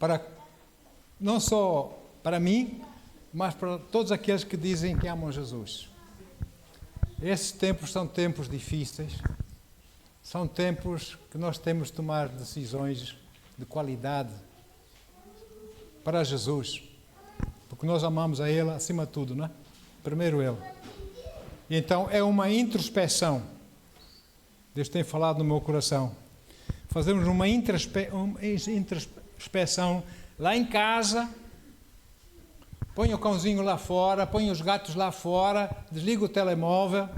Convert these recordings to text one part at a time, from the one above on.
para não só para mim, mas para todos aqueles que dizem que amam Jesus. Esses tempos são tempos difíceis, são tempos que nós temos de tomar decisões de qualidade para Jesus, porque nós amamos a Ele acima de tudo, não é? Primeiro Ele. E então é uma introspeção. Deus tem falado no meu coração. Fazemos uma introspeção lá em casa. Põe o cãozinho lá fora, põe os gatos lá fora, desliga o telemóvel,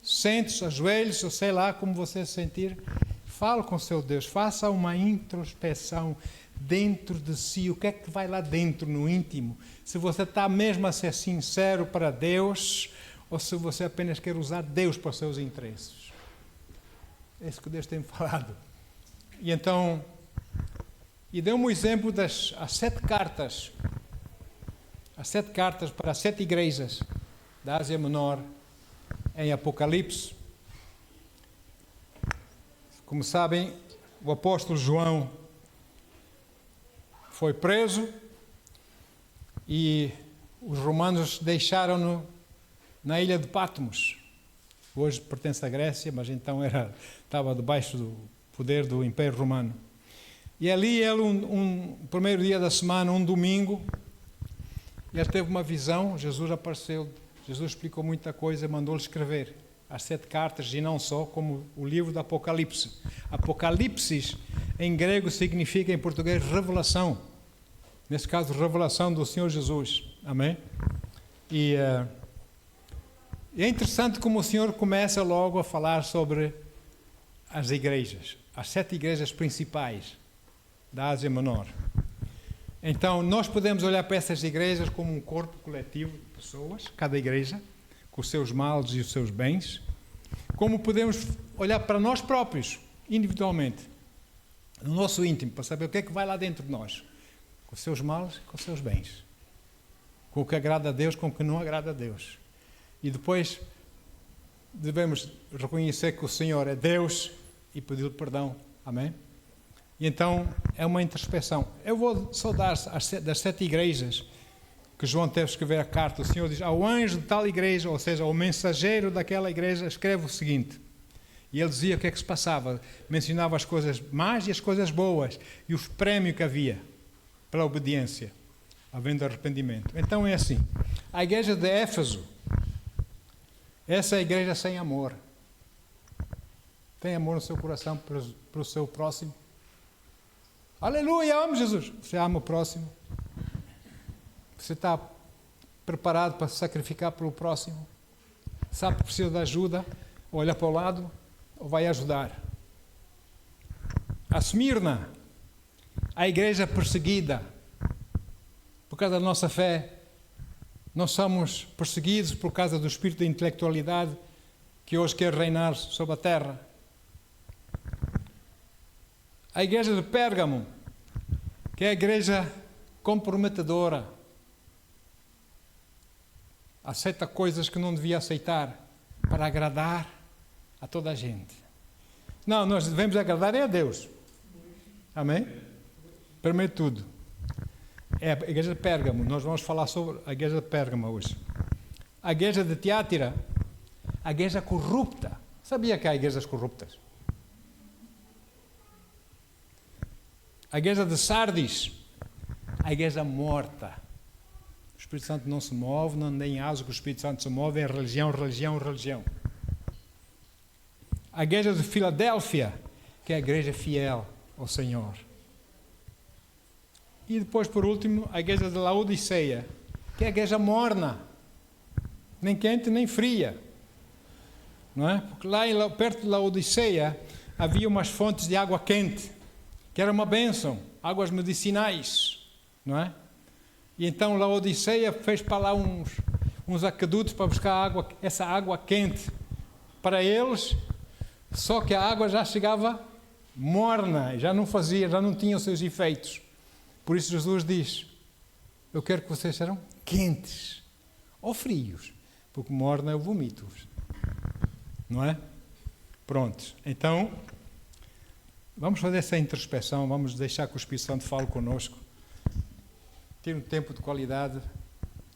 sente-se, ajoelhe-se, ou sei lá como você se sentir. Fala com o seu Deus, faça uma introspeção dentro de si. O que é que vai lá dentro, no íntimo? Se você está mesmo a ser sincero para Deus, ou se você apenas quer usar Deus para os seus interesses. É isso que Deus tem falado. E então, deu-me o exemplo das 7 cartas. As 7 cartas para as 7 igrejas da Ásia Menor em Apocalipse. Como sabem, o apóstolo João foi preso e os romanos deixaram-no na ilha de Patmos. Hoje pertence à Grécia, mas então estava debaixo do poder do Império Romano. E ali ele, primeiro dia da semana, um domingo, ele teve uma visão, Jesus apareceu, Jesus explicou muita coisa, mandou-lhe escrever as 7 cartas, e não só, como o livro do Apocalipse. Apocalipse, em grego, significa, em português, revelação. Nesse caso, revelação do Senhor Jesus. Amém? E é interessante como o Senhor começa logo a falar sobre as igrejas, as 7 igrejas principais da Ásia Menor. Então, nós podemos olhar para essas igrejas como um corpo coletivo de pessoas, cada igreja, com os seus males e os seus bens, como podemos olhar para nós próprios, individualmente, no nosso íntimo, para saber o que é que vai lá dentro de nós, com os seus males e com os seus bens, com o que agrada a Deus, com o que não agrada a Deus. E depois devemos reconhecer que o Senhor é Deus e pedir perdão. Amém? E então é uma introspeção. Eu vou só dar das 7 igrejas que João teve que escrever a carta. O Senhor diz, ao anjo de tal igreja, ou seja, ao mensageiro daquela igreja, escreve o seguinte. E ele dizia o que é que se passava. Mencionava as coisas más e as coisas boas. E os prémios que havia pela obediência, havendo arrependimento. Então é assim. A igreja de Éfeso, essa é a igreja sem amor. Tem amor no seu coração para o seu próximo? Aleluia, amo Jesus. Você ama o próximo? Você está preparado para se sacrificar pelo próximo? Sabe que precisa de ajuda? Olha para o lado ou vai ajudar? A Esmirna, a igreja perseguida por causa da nossa fé. Nós somos perseguidos por causa do espírito de intelectualidade que hoje quer reinar sobre a terra. A igreja de Pérgamo, que é a igreja comprometedora, aceita coisas que não devia aceitar para agradar a toda a gente. Não, nós devemos agradar a Deus. Amém? Primeiro de tudo, é a igreja de Pérgamo. Nós vamos falar sobre a igreja de Pérgamo hoje. A igreja de Tiátira, a igreja corrupta. Sabia que há igrejas corruptas? A igreja de Sardis, a igreja morta. O Espírito Santo não se move, não anda em asa, que o Espírito Santo se move, é religião, religião, religião. A igreja de Filadélfia, que é a igreja fiel ao Senhor. E depois, por último, a igreja de Laodiceia, que é a igreja morna, nem quente nem fria. Não é? Porque lá perto de Laodiceia havia umas fontes de água quente, que era uma bênção, águas medicinais, não é? E então Laodiceia fez para lá uns aquedutos para buscar água, essa água quente para eles, só que a água já chegava morna, já não tinha os seus efeitos. Por isso Jesus diz, eu quero que vocês sejam quentes ou frios, porque morna eu vomito-vos. Não é? Pronto. Então, Vamos fazer essa introspecção, vamos deixar que o Espírito Santo fale conosco. Ter um tempo de qualidade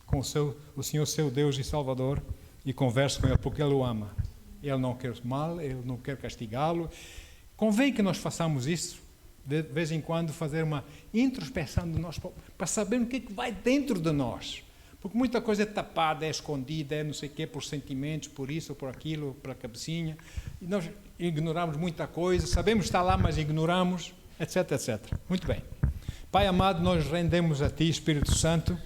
com o Senhor, seu Deus e Salvador, e converse com Ele, porque Ele o ama. Ele não quer mal, Ele não quer castigá-lo. Convém que nós façamos isso, de vez em quando, fazer uma introspecção de nós, para saber o que é que vai dentro de nós. Porque muita coisa é tapada, é escondida, é não sei o quê, por sentimentos, por isso, por aquilo, pela cabecinha. E nós ignoramos muita coisa, sabemos estar lá, mas ignoramos, etc, etc. Muito bem. Pai amado, nós rendemos a Ti, Espírito Santo.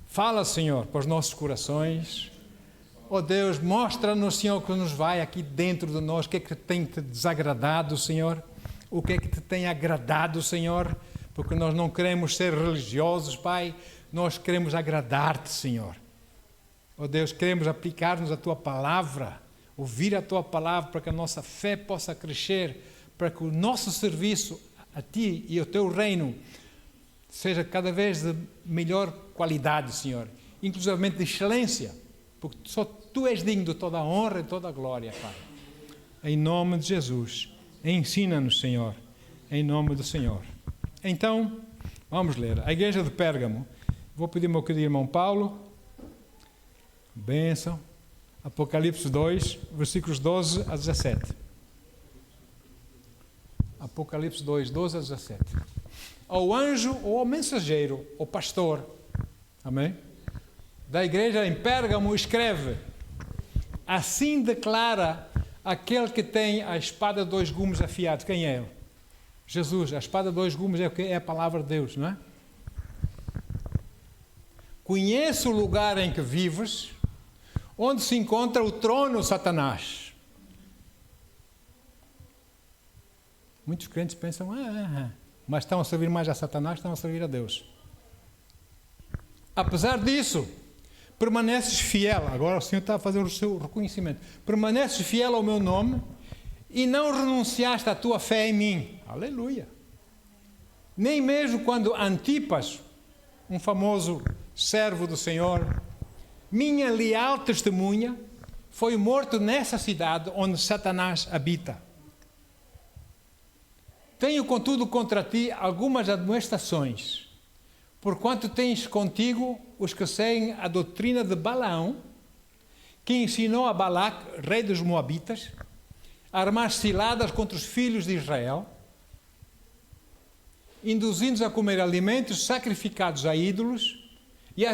Fala, Senhor, para os nossos corações. Oh Deus, mostra-nos, Senhor, o que nos vai aqui dentro de nós, o que é que tem te desagradado, Senhor, o que é que te tem agradado, Senhor, porque nós não queremos ser religiosos, Pai, nós queremos agradar-te, Senhor. Oh Deus, queremos aplicar-nos a Tua palavra, ouvir a Tua palavra, para que a nossa fé possa crescer, para que o nosso serviço a Ti e ao Teu reino seja cada vez de melhor qualidade, Senhor, inclusivamente de excelência, porque só Tu és digno de toda a honra e toda a glória, Pai. Em nome de Jesus, ensina-nos, Senhor, em nome do Senhor. Então, vamos ler. A igreja de Pérgamo, vou pedir ao meu querido irmão Paulo, bênção, Apocalipse 2, versículos 12 a 17. Apocalipse 2, 12 a 17. Ao anjo, ou ao mensageiro, ou pastor, amém? Da igreja em Pérgamo escreve: assim declara aquele que tem a espada de 2 gumes afiados. Quem é ele? Jesus. A espada de 2 gumes é o que? É a palavra de Deus, não é? Conheço o lugar em que vives, onde se encontra o trono de Satanás. Muitos crentes pensam, mas estão a servir mais a Satanás, estão a servir a Deus. Apesar disso, permaneces fiel. Agora o Senhor está a fazer o seu reconhecimento. Permaneces fiel ao meu nome e não renunciaste à tua fé em mim. Aleluia. Nem mesmo quando Antipas, um famoso servo do Senhor, minha leal testemunha, foi morto nessa cidade onde Satanás habita. Tenho, contudo, contra ti algumas admoestações, porquanto tens contigo os que seguem a doutrina de Balaão, que ensinou a Balaque, rei dos Moabitas, a armar ciladas contra os filhos de Israel, induzindo-os a comer alimentos sacrificados a ídolos e a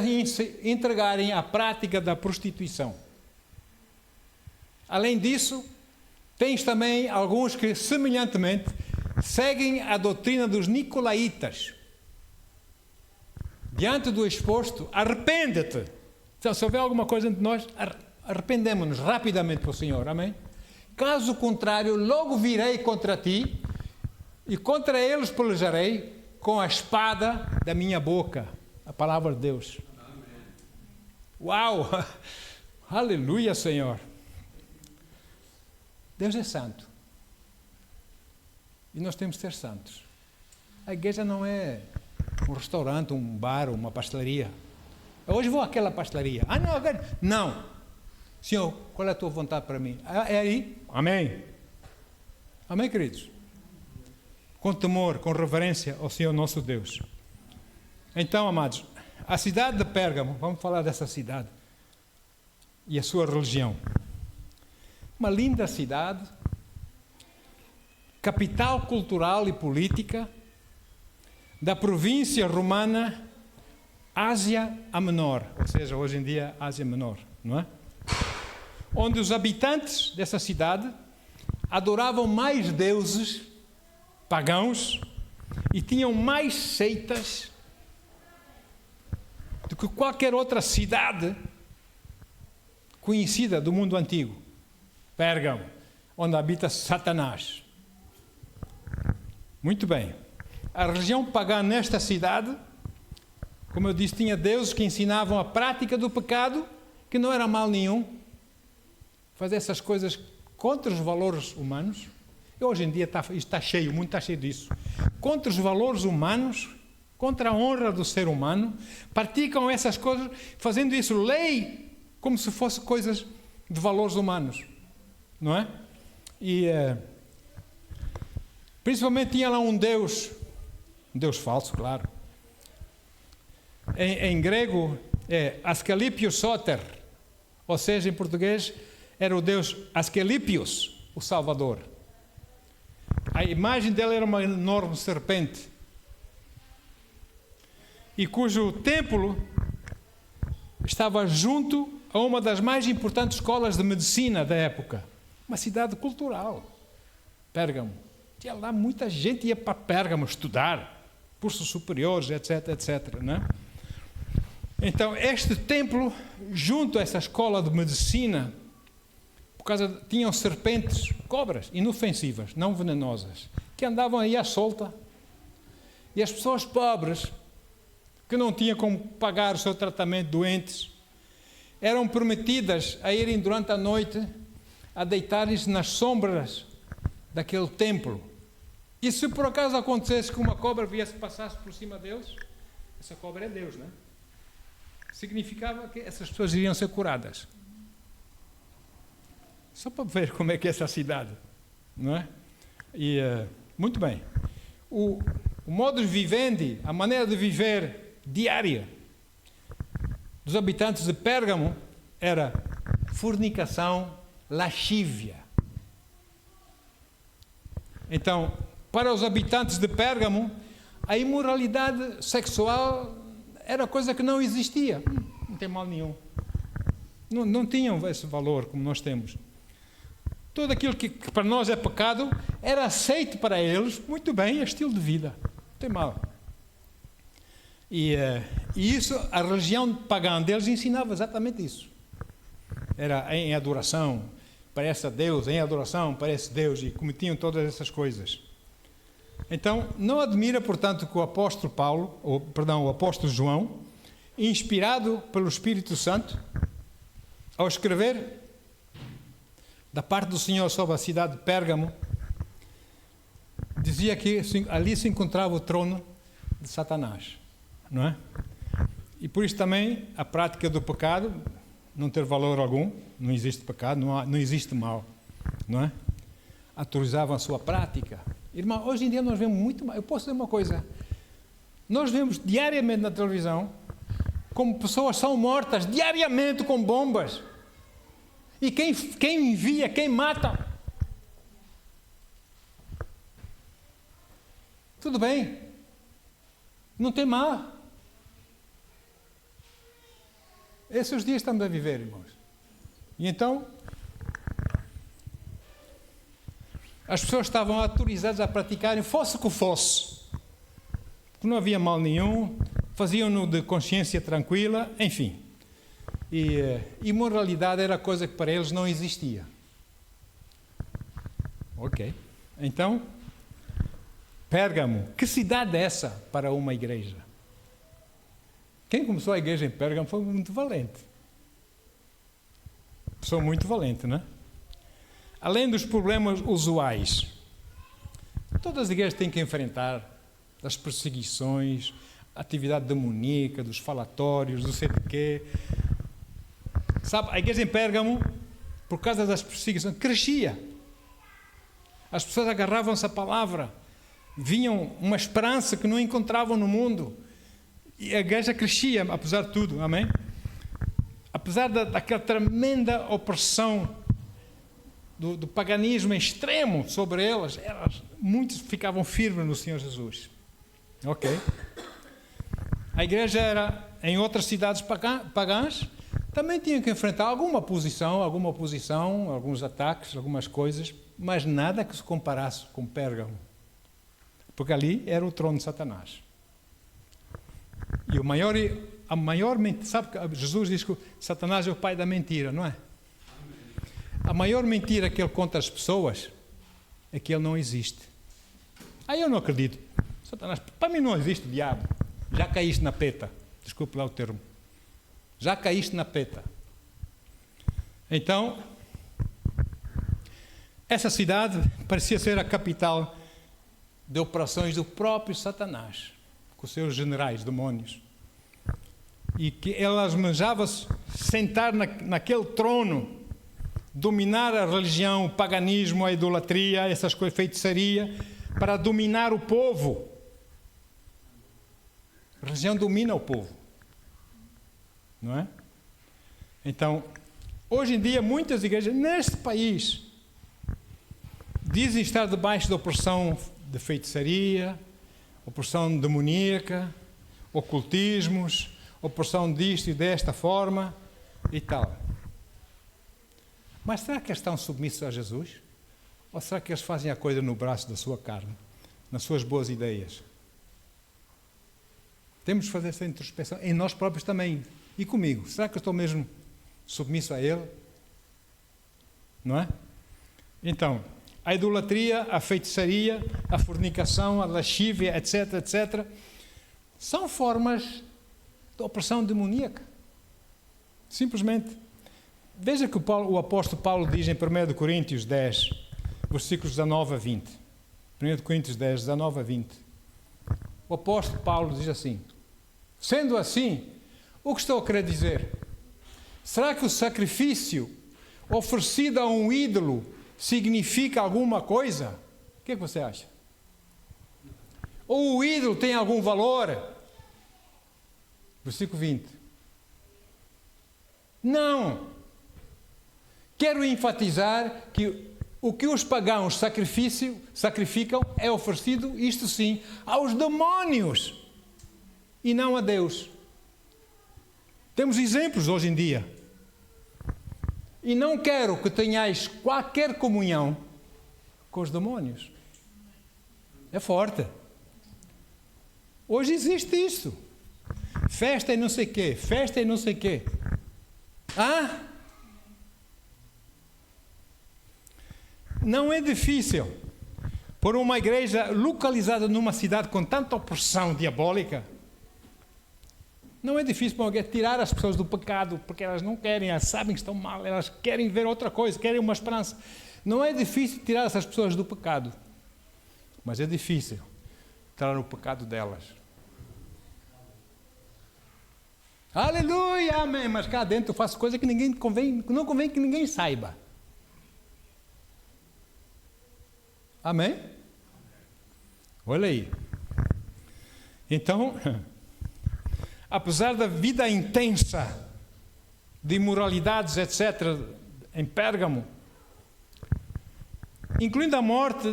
entregarem à prática da prostituição. Além disso, tens também alguns que, semelhantemente, seguem a doutrina dos nicolaítas. Diante do exposto, arrepende-te. Então, se houver alguma coisa entre nós, arrependemos-nos rapidamente para o Senhor, amém? Caso contrário, logo virei contra ti e contra eles pelejarei com a espada da minha boca. A palavra de Deus. Amém. Uau! Aleluia, Senhor. Deus é santo. E nós temos de ser santos. A igreja não é um restaurante, um bar, uma pastelaria. Hoje vou àquela pastelaria. Não, agora... Não. Senhor, qual é a tua vontade para mim? É aí? Amém. Amém, queridos? Com temor, com reverência ao Senhor nosso Deus. Então, amados, a cidade de Pérgamo, vamos falar dessa cidade e a sua religião. Uma linda cidade, capital cultural e política da província romana Ásia Menor, ou seja, hoje em dia Ásia Menor, não é? Onde os habitantes dessa cidade adoravam mais deuses pagãos e tinham mais seitas do que qualquer outra cidade conhecida do mundo antigo. Pérgamo, onde habita Satanás. Muito bem. A religião pagã nesta cidade, como eu disse, tinha deuses que ensinavam a prática do pecado, que não era mal nenhum. Fazer essas coisas contra os valores humanos. E hoje em dia está cheio, o mundo está cheio disso. Contra os valores humanos, contra a honra do ser humano, praticam essas coisas, fazendo isso lei, como se fosse coisas de valores humanos, não é? E Principalmente tinha lá um deus falso, claro. Em grego é Asclepios Soter, ou seja, em português era o deus Asclepios, o Salvador. A imagem dele era uma enorme serpente, e cujo templo estava junto a uma das mais importantes escolas de medicina da época, uma cidade cultural, Pérgamo. Tinha lá muita gente ia para Pérgamo estudar, cursos superiores, etc, etc, né? Então, este templo, junto a essa escola de medicina, tinham serpentes, cobras, inofensivas, não venenosas, que andavam aí à solta. E as pessoas pobres, que não tinham como pagar o seu tratamento de doentes, eram permitidas a irem durante a noite a deitarem-se nas sombras daquele templo. E se por acaso acontecesse que uma cobra viesse passasse por cima deles, essa cobra é Deus, não é? Significava que essas pessoas iriam ser curadas. Só para ver como é que é essa cidade, não é? E, muito bem. O modus vivendi, a maneira de viver diária dos habitantes de Pérgamo era fornicação, lascívia. Então, para os habitantes de Pérgamo, a imoralidade sexual era coisa que não existia. Não tem mal nenhum. Não tinham esse valor como nós temos. Tudo aquilo que para nós é pecado era aceito para eles, muito bem, é estilo de vida. Não tem mal. E isso, a religião pagã deles ensinava exatamente isso. Era em adoração para esse Deus, em adoração para esse Deus, e cometiam todas essas coisas. Então, não admira, portanto, que o apóstolo o apóstolo João, inspirado pelo Espírito Santo, ao escrever da parte do Senhor sobre a cidade de Pérgamo, dizia que ali se encontrava o trono de Satanás, não é? E por isso também a prática do pecado não ter valor algum, não existe pecado, não existe mal, não é? Autorizavam a sua prática. Irmão, hoje em dia nós vemos muito mal. Eu posso dizer uma coisa, nós vemos diariamente na televisão como pessoas são mortas diariamente com bombas. E quem envia, quem mata? Tudo bem. Não tem mal. Esses dias estamos a viver, irmãos. E então, as pessoas estavam autorizadas a praticarem, fosse o que fosse. Porque não havia mal nenhum, faziam-no de consciência tranquila, enfim. E imoralidade era coisa que para eles não existia. Ok. Então, Pérgamo, que cidade é essa para uma igreja? Quem começou a igreja em Pérgamo foi muito valente. Pessoa muito valente, não é? Além dos problemas usuais, todas as igrejas têm que enfrentar as perseguições, a atividade demoníaca, dos falatórios, do sei de quê. Sabe, a igreja em Pérgamo, por causa das perseguições, crescia. As pessoas agarravam-se à palavra, vinham uma esperança que não encontravam no mundo. E a igreja crescia, apesar de tudo, amém? Apesar daquela tremenda opressão do paganismo extremo sobre elas, muitos ficavam firmes no Senhor Jesus. Ok? A igreja era, em outras cidades pagãs, também tinha que enfrentar alguma oposição, alguns ataques, algumas coisas, mas nada que se comparasse com Pérgamo. Porque ali era o trono de Satanás. E a maior mentira, sabe que Jesus diz que Satanás é o pai da mentira, não é? A maior mentira que ele conta às pessoas é que ele não existe. Aí eu não acredito. Satanás, para mim não existe o diabo. Já caíste na peta. Desculpe lá o termo. Já caíste na peta. Então, essa cidade parecia ser a capital de operações do próprio Satanás, com os seus generais, demónios. E que ele almejava-se sentar naquele trono, dominar a religião, o paganismo, a idolatria, essas coisas, feitiçaria, para dominar o povo. A religião domina o povo. Não é? Então, hoje em dia, muitas igrejas neste país dizem estar debaixo da opressão de feitiçaria, opressão demoníaca, ocultismos, opressão disto e desta forma e tal. Mas será que eles estão submissos a Jesus? Ou será que eles fazem a coisa no braço da sua carne, nas suas boas ideias? Temos de fazer essa introspecção em nós próprios também. E comigo? Será que eu estou mesmo submisso a Ele? Não é? Então, a idolatria, a feitiçaria, a fornicação, a lascívia, etc., etc., são formas de opressão demoníaca. Simplesmente. Veja que o apóstolo Paulo diz em 1 Coríntios 10, versículos 19 a 20. 1 Coríntios 10, 19 a 20. O apóstolo Paulo diz assim: sendo assim, o que estou a querer dizer? Será que o sacrifício oferecido a um ídolo significa alguma coisa? O que é que você acha? Ou o ídolo tem algum valor? Versículo 20. Não. Quero enfatizar que o que os pagãos sacrificam é oferecido, isto sim, aos demónios e não a Deus. Temos exemplos hoje em dia. E não quero que tenhais qualquer comunhão com os demónios. É forte. Hoje existe isso. Festa e não sei quê, festa e não sei quê. Não é difícil, por uma igreja localizada numa cidade com tanta opressão diabólica, não é difícil para alguém tirar as pessoas do pecado, porque elas não querem, elas sabem que estão mal, elas querem ver outra coisa, querem uma esperança. Não é difícil tirar essas pessoas do pecado, mas é difícil tirar o pecado delas. Aleluia, amém, mas cá dentro eu faço coisa que não convém que ninguém saiba. Amém? Olha aí. Então, apesar da vida intensa de imoralidades, etc., em Pérgamo, incluindo a morte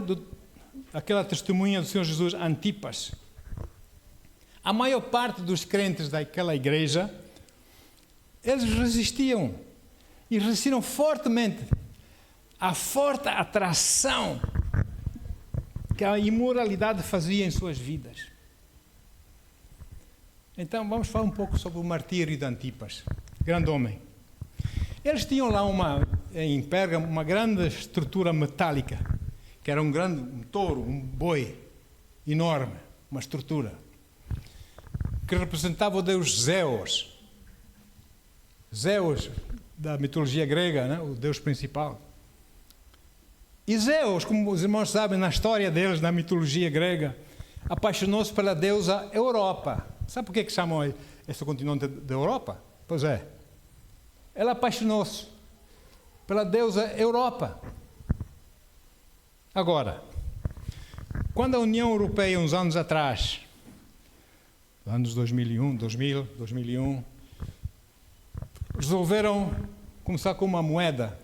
daquela testemunha do Senhor Jesus, Antipas, a maior parte dos crentes daquela igreja, eles resistiam, e resistiram fortemente à forte atração que a imoralidade fazia em suas vidas. Então, vamos falar um pouco sobre o martírio de Antipas, grande homem. Eles tinham lá em Pérgamo uma grande estrutura metálica, que era um touro, um boi enorme, uma estrutura, que representava o deus Zeus. Zeus, da mitologia grega, né? O deus principal. E Zeus, como os irmãos sabem, na história deles, na mitologia grega, apaixonou-se pela deusa Europa. Sabe por que chamam esse continente de Europa? Pois é. Ela apaixonou-se pela deusa Europa. Agora, quando a União Europeia, uns anos atrás, anos 2001, resolveram começar com uma moeda.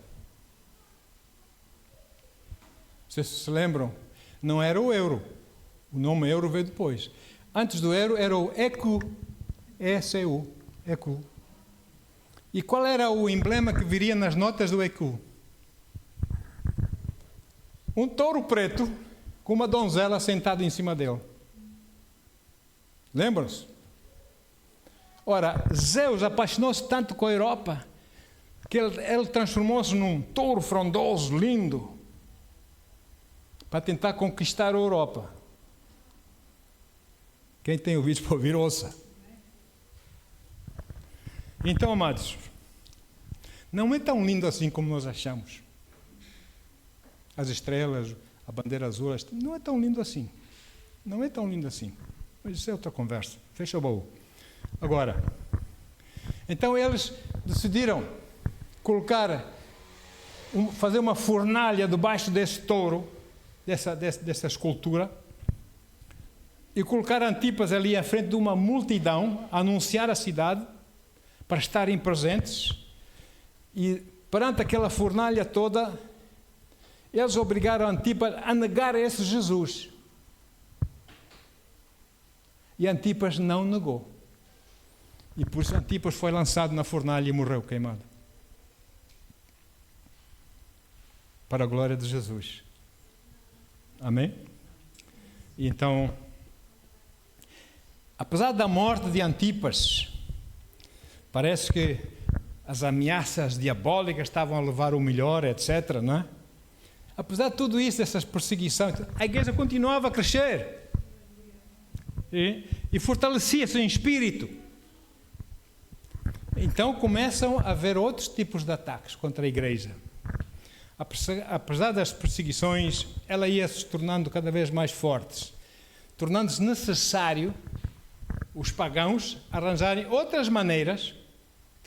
Vocês se lembram? Não era o euro. O nome euro veio depois. Antes do euro era o ECU. ECU. ECU. E qual era o emblema que viria nas notas do ECU? Um touro preto com uma donzela sentada em cima dele. Lembram-se? Ora, Zeus apaixonou-se tanto com a Europa que ele transformou-se num touro frondoso, lindo, para tentar conquistar a Europa. Quem tem ouvidos para ouvir, ouça. Então, amados, não é tão lindo assim como nós achamos. As estrelas, a bandeira azul, não é tão lindo assim. Não é tão lindo assim. Mas isso é outra conversa. Fecha o baú. Agora, então eles decidiram fazer uma fornalha debaixo desse touro dessa escultura e colocar Antipas ali à frente de uma multidão, a anunciar a cidade, para estarem presentes, e perante aquela fornalha toda, eles obrigaram Antipas a negar esse Jesus. E Antipas não negou. E por isso Antipas foi lançado na fornalha e morreu queimado. Para a glória de Jesus. Amém? E então, apesar da morte de Antipas, parece que as ameaças diabólicas estavam a levar o melhor, etc., não é? Apesar de tudo isso, dessas perseguições, a igreja continuava a crescer. E fortalecia-se em espírito. Então começam a haver outros tipos de ataques contra a igreja. Apesar das perseguições, ela ia se tornando cada vez mais forte, tornando-se necessário os pagãos arranjarem outras maneiras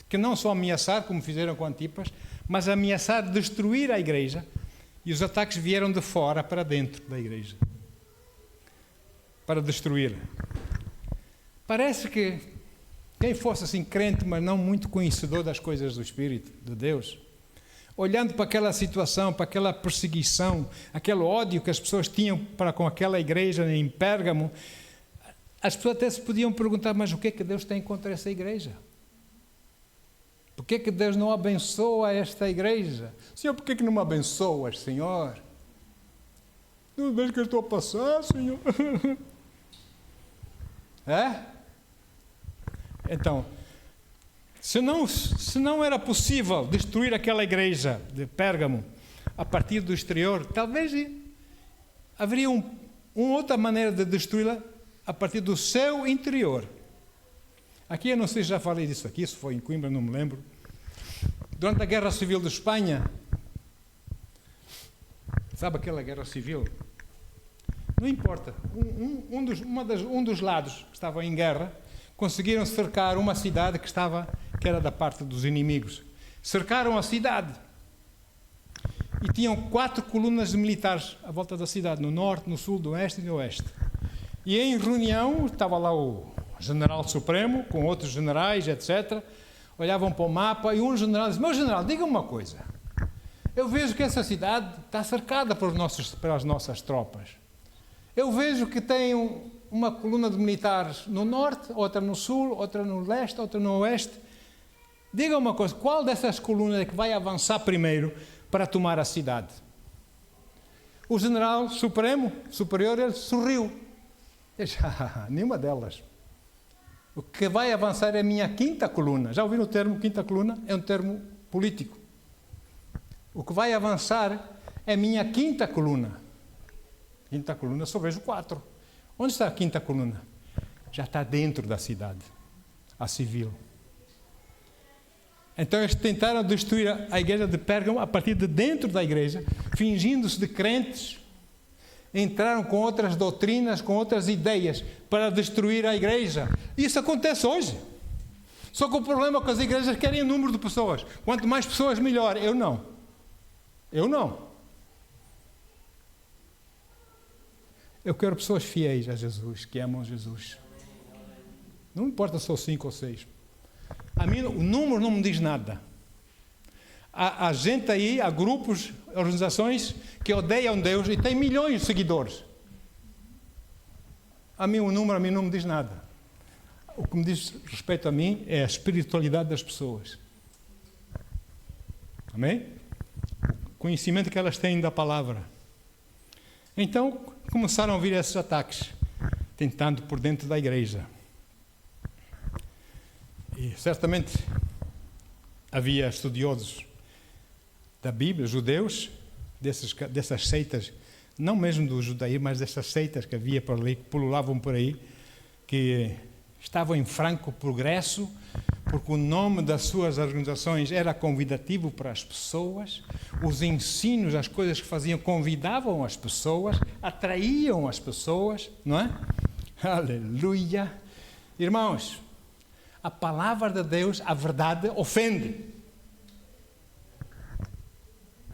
que não só ameaçar, como fizeram com Antipas, mas ameaçar destruir a igreja, e os ataques vieram de fora para dentro da igreja, para destruí-la. Parece que quem fosse assim crente, mas não muito conhecedor das coisas do Espírito de Deus, olhando para aquela situação, para aquela perseguição, aquele ódio que as pessoas tinham para com aquela igreja em Pérgamo, as pessoas até se podiam perguntar, mas o que é que Deus tem contra essa igreja? Por que é que Deus não abençoa esta igreja? Senhor, por que é que não me abençoas, Senhor? Não vejo que eu estou a passar, Senhor. É? Então, se não era possível destruir aquela igreja de Pérgamo a partir do exterior, talvez haveria uma outra maneira de destruí-la a partir do seu interior. Aqui eu não sei se já falei disso aqui, se foi em Coimbra, não me lembro. Durante a Guerra Civil de Espanha, sabe aquela guerra civil? Não importa, um dos lados que estava em guerra, conseguiram cercar uma cidade que era da parte dos inimigos. Cercaram a cidade e tinham 4 colunas de militares à volta da cidade, no norte, no sul, no oeste e no oeste. E em reunião estava lá o general supremo, com outros generais, etc. Olhavam para o mapa e um general disse, meu general, diga-me uma coisa. Eu vejo que essa cidade está cercada pelas nossas tropas. Eu vejo que tem uma coluna de militares no norte, outra no sul, outra no leste, outra no oeste. Diga uma coisa, qual dessas colunas é que vai avançar primeiro para tomar a cidade? O general supremo, superior, ele sorriu. Disse, nenhuma delas. O que vai avançar é a minha quinta coluna. Já ouviram o termo quinta coluna? É um termo político. O que vai avançar é a minha quinta coluna. Quinta coluna, só vejo 4. Onde está a quinta coluna? Já está dentro da cidade, a civil. Então eles tentaram destruir a igreja de Pérgamo a partir de dentro da igreja, fingindo-se de crentes, entraram com outras doutrinas, com outras ideias, para destruir a igreja. Isso acontece hoje. Só que o problema é que as igrejas querem o número de pessoas. Quanto mais pessoas, melhor. Eu não. Eu quero pessoas fiéis a Jesus, que amam Jesus. Não importa se são 5 ou 6. A mim, o número não me diz nada. Há gente aí, há grupos, organizações que odeiam Deus e têm milhões de seguidores. O número não me diz nada. O que me diz respeito a mim é a espiritualidade das pessoas. Amém? O conhecimento que elas têm da palavra. Então, começaram a vir esses ataques, tentando por dentro da igreja. E certamente havia estudiosos da Bíblia, judeus, dessas seitas, não mesmo do judaísmo, mas dessas seitas que havia por ali, que pululavam por aí, que estavam em franco progresso, porque o nome das suas organizações era convidativo para as pessoas, os ensinos, as coisas que faziam, convidavam as pessoas, atraíam as pessoas, não é? Aleluia! Irmãos, a palavra de Deus, a verdade, ofende.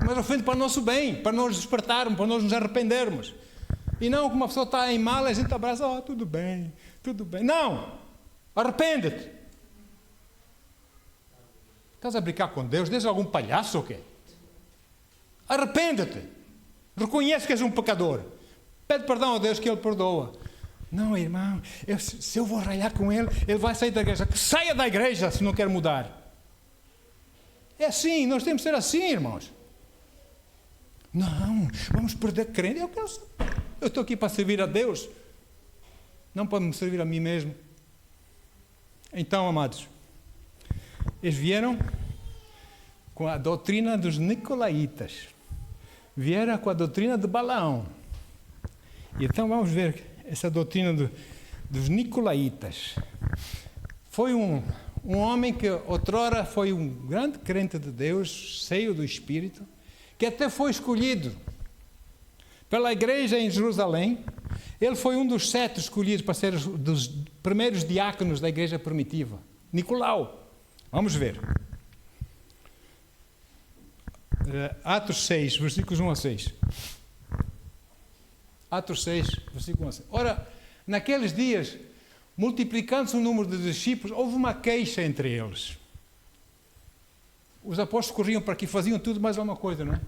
mas ofende para o nosso bem, para nós despertarmos, para nós nos arrependermos. E não como uma pessoa está em mal, a gente abraça, tudo bem, tudo bem. Não! Arrepende-te. Estás a brincar com Deus? Deus é algum palhaço ou quê? Arrepende-te. Reconhece que és um pecador. Pede perdão a Deus que Ele perdoa. Não, irmão, se eu vou ralhar com ele, ele vai sair da igreja. Que saia da igreja se não quer mudar. É assim, nós temos que ser assim, irmãos. Não, vamos perder crente. Eu estou aqui para servir a Deus, não para me servir a mim mesmo. Então, amados, eles vieram com a doutrina dos nicolaítas. Vieram com a doutrina de Balaão. E então vamos ver essa doutrina dos nicolaítas. Foi um homem que outrora foi um grande crente de Deus, cheio do Espírito, que até foi escolhido pela igreja em Jerusalém. Ele foi um dos 7 escolhidos para ser dos primeiros diáconos da igreja primitiva. Nicolau. Vamos ver. Atos 6, versículos 1 a 6. Atos 6, versículo 1 a 6. Ora, naqueles dias, multiplicando-se o número de discípulos, houve uma queixa entre eles. Os apóstolos corriam para aqui, faziam tudo mais alguma coisa, não é?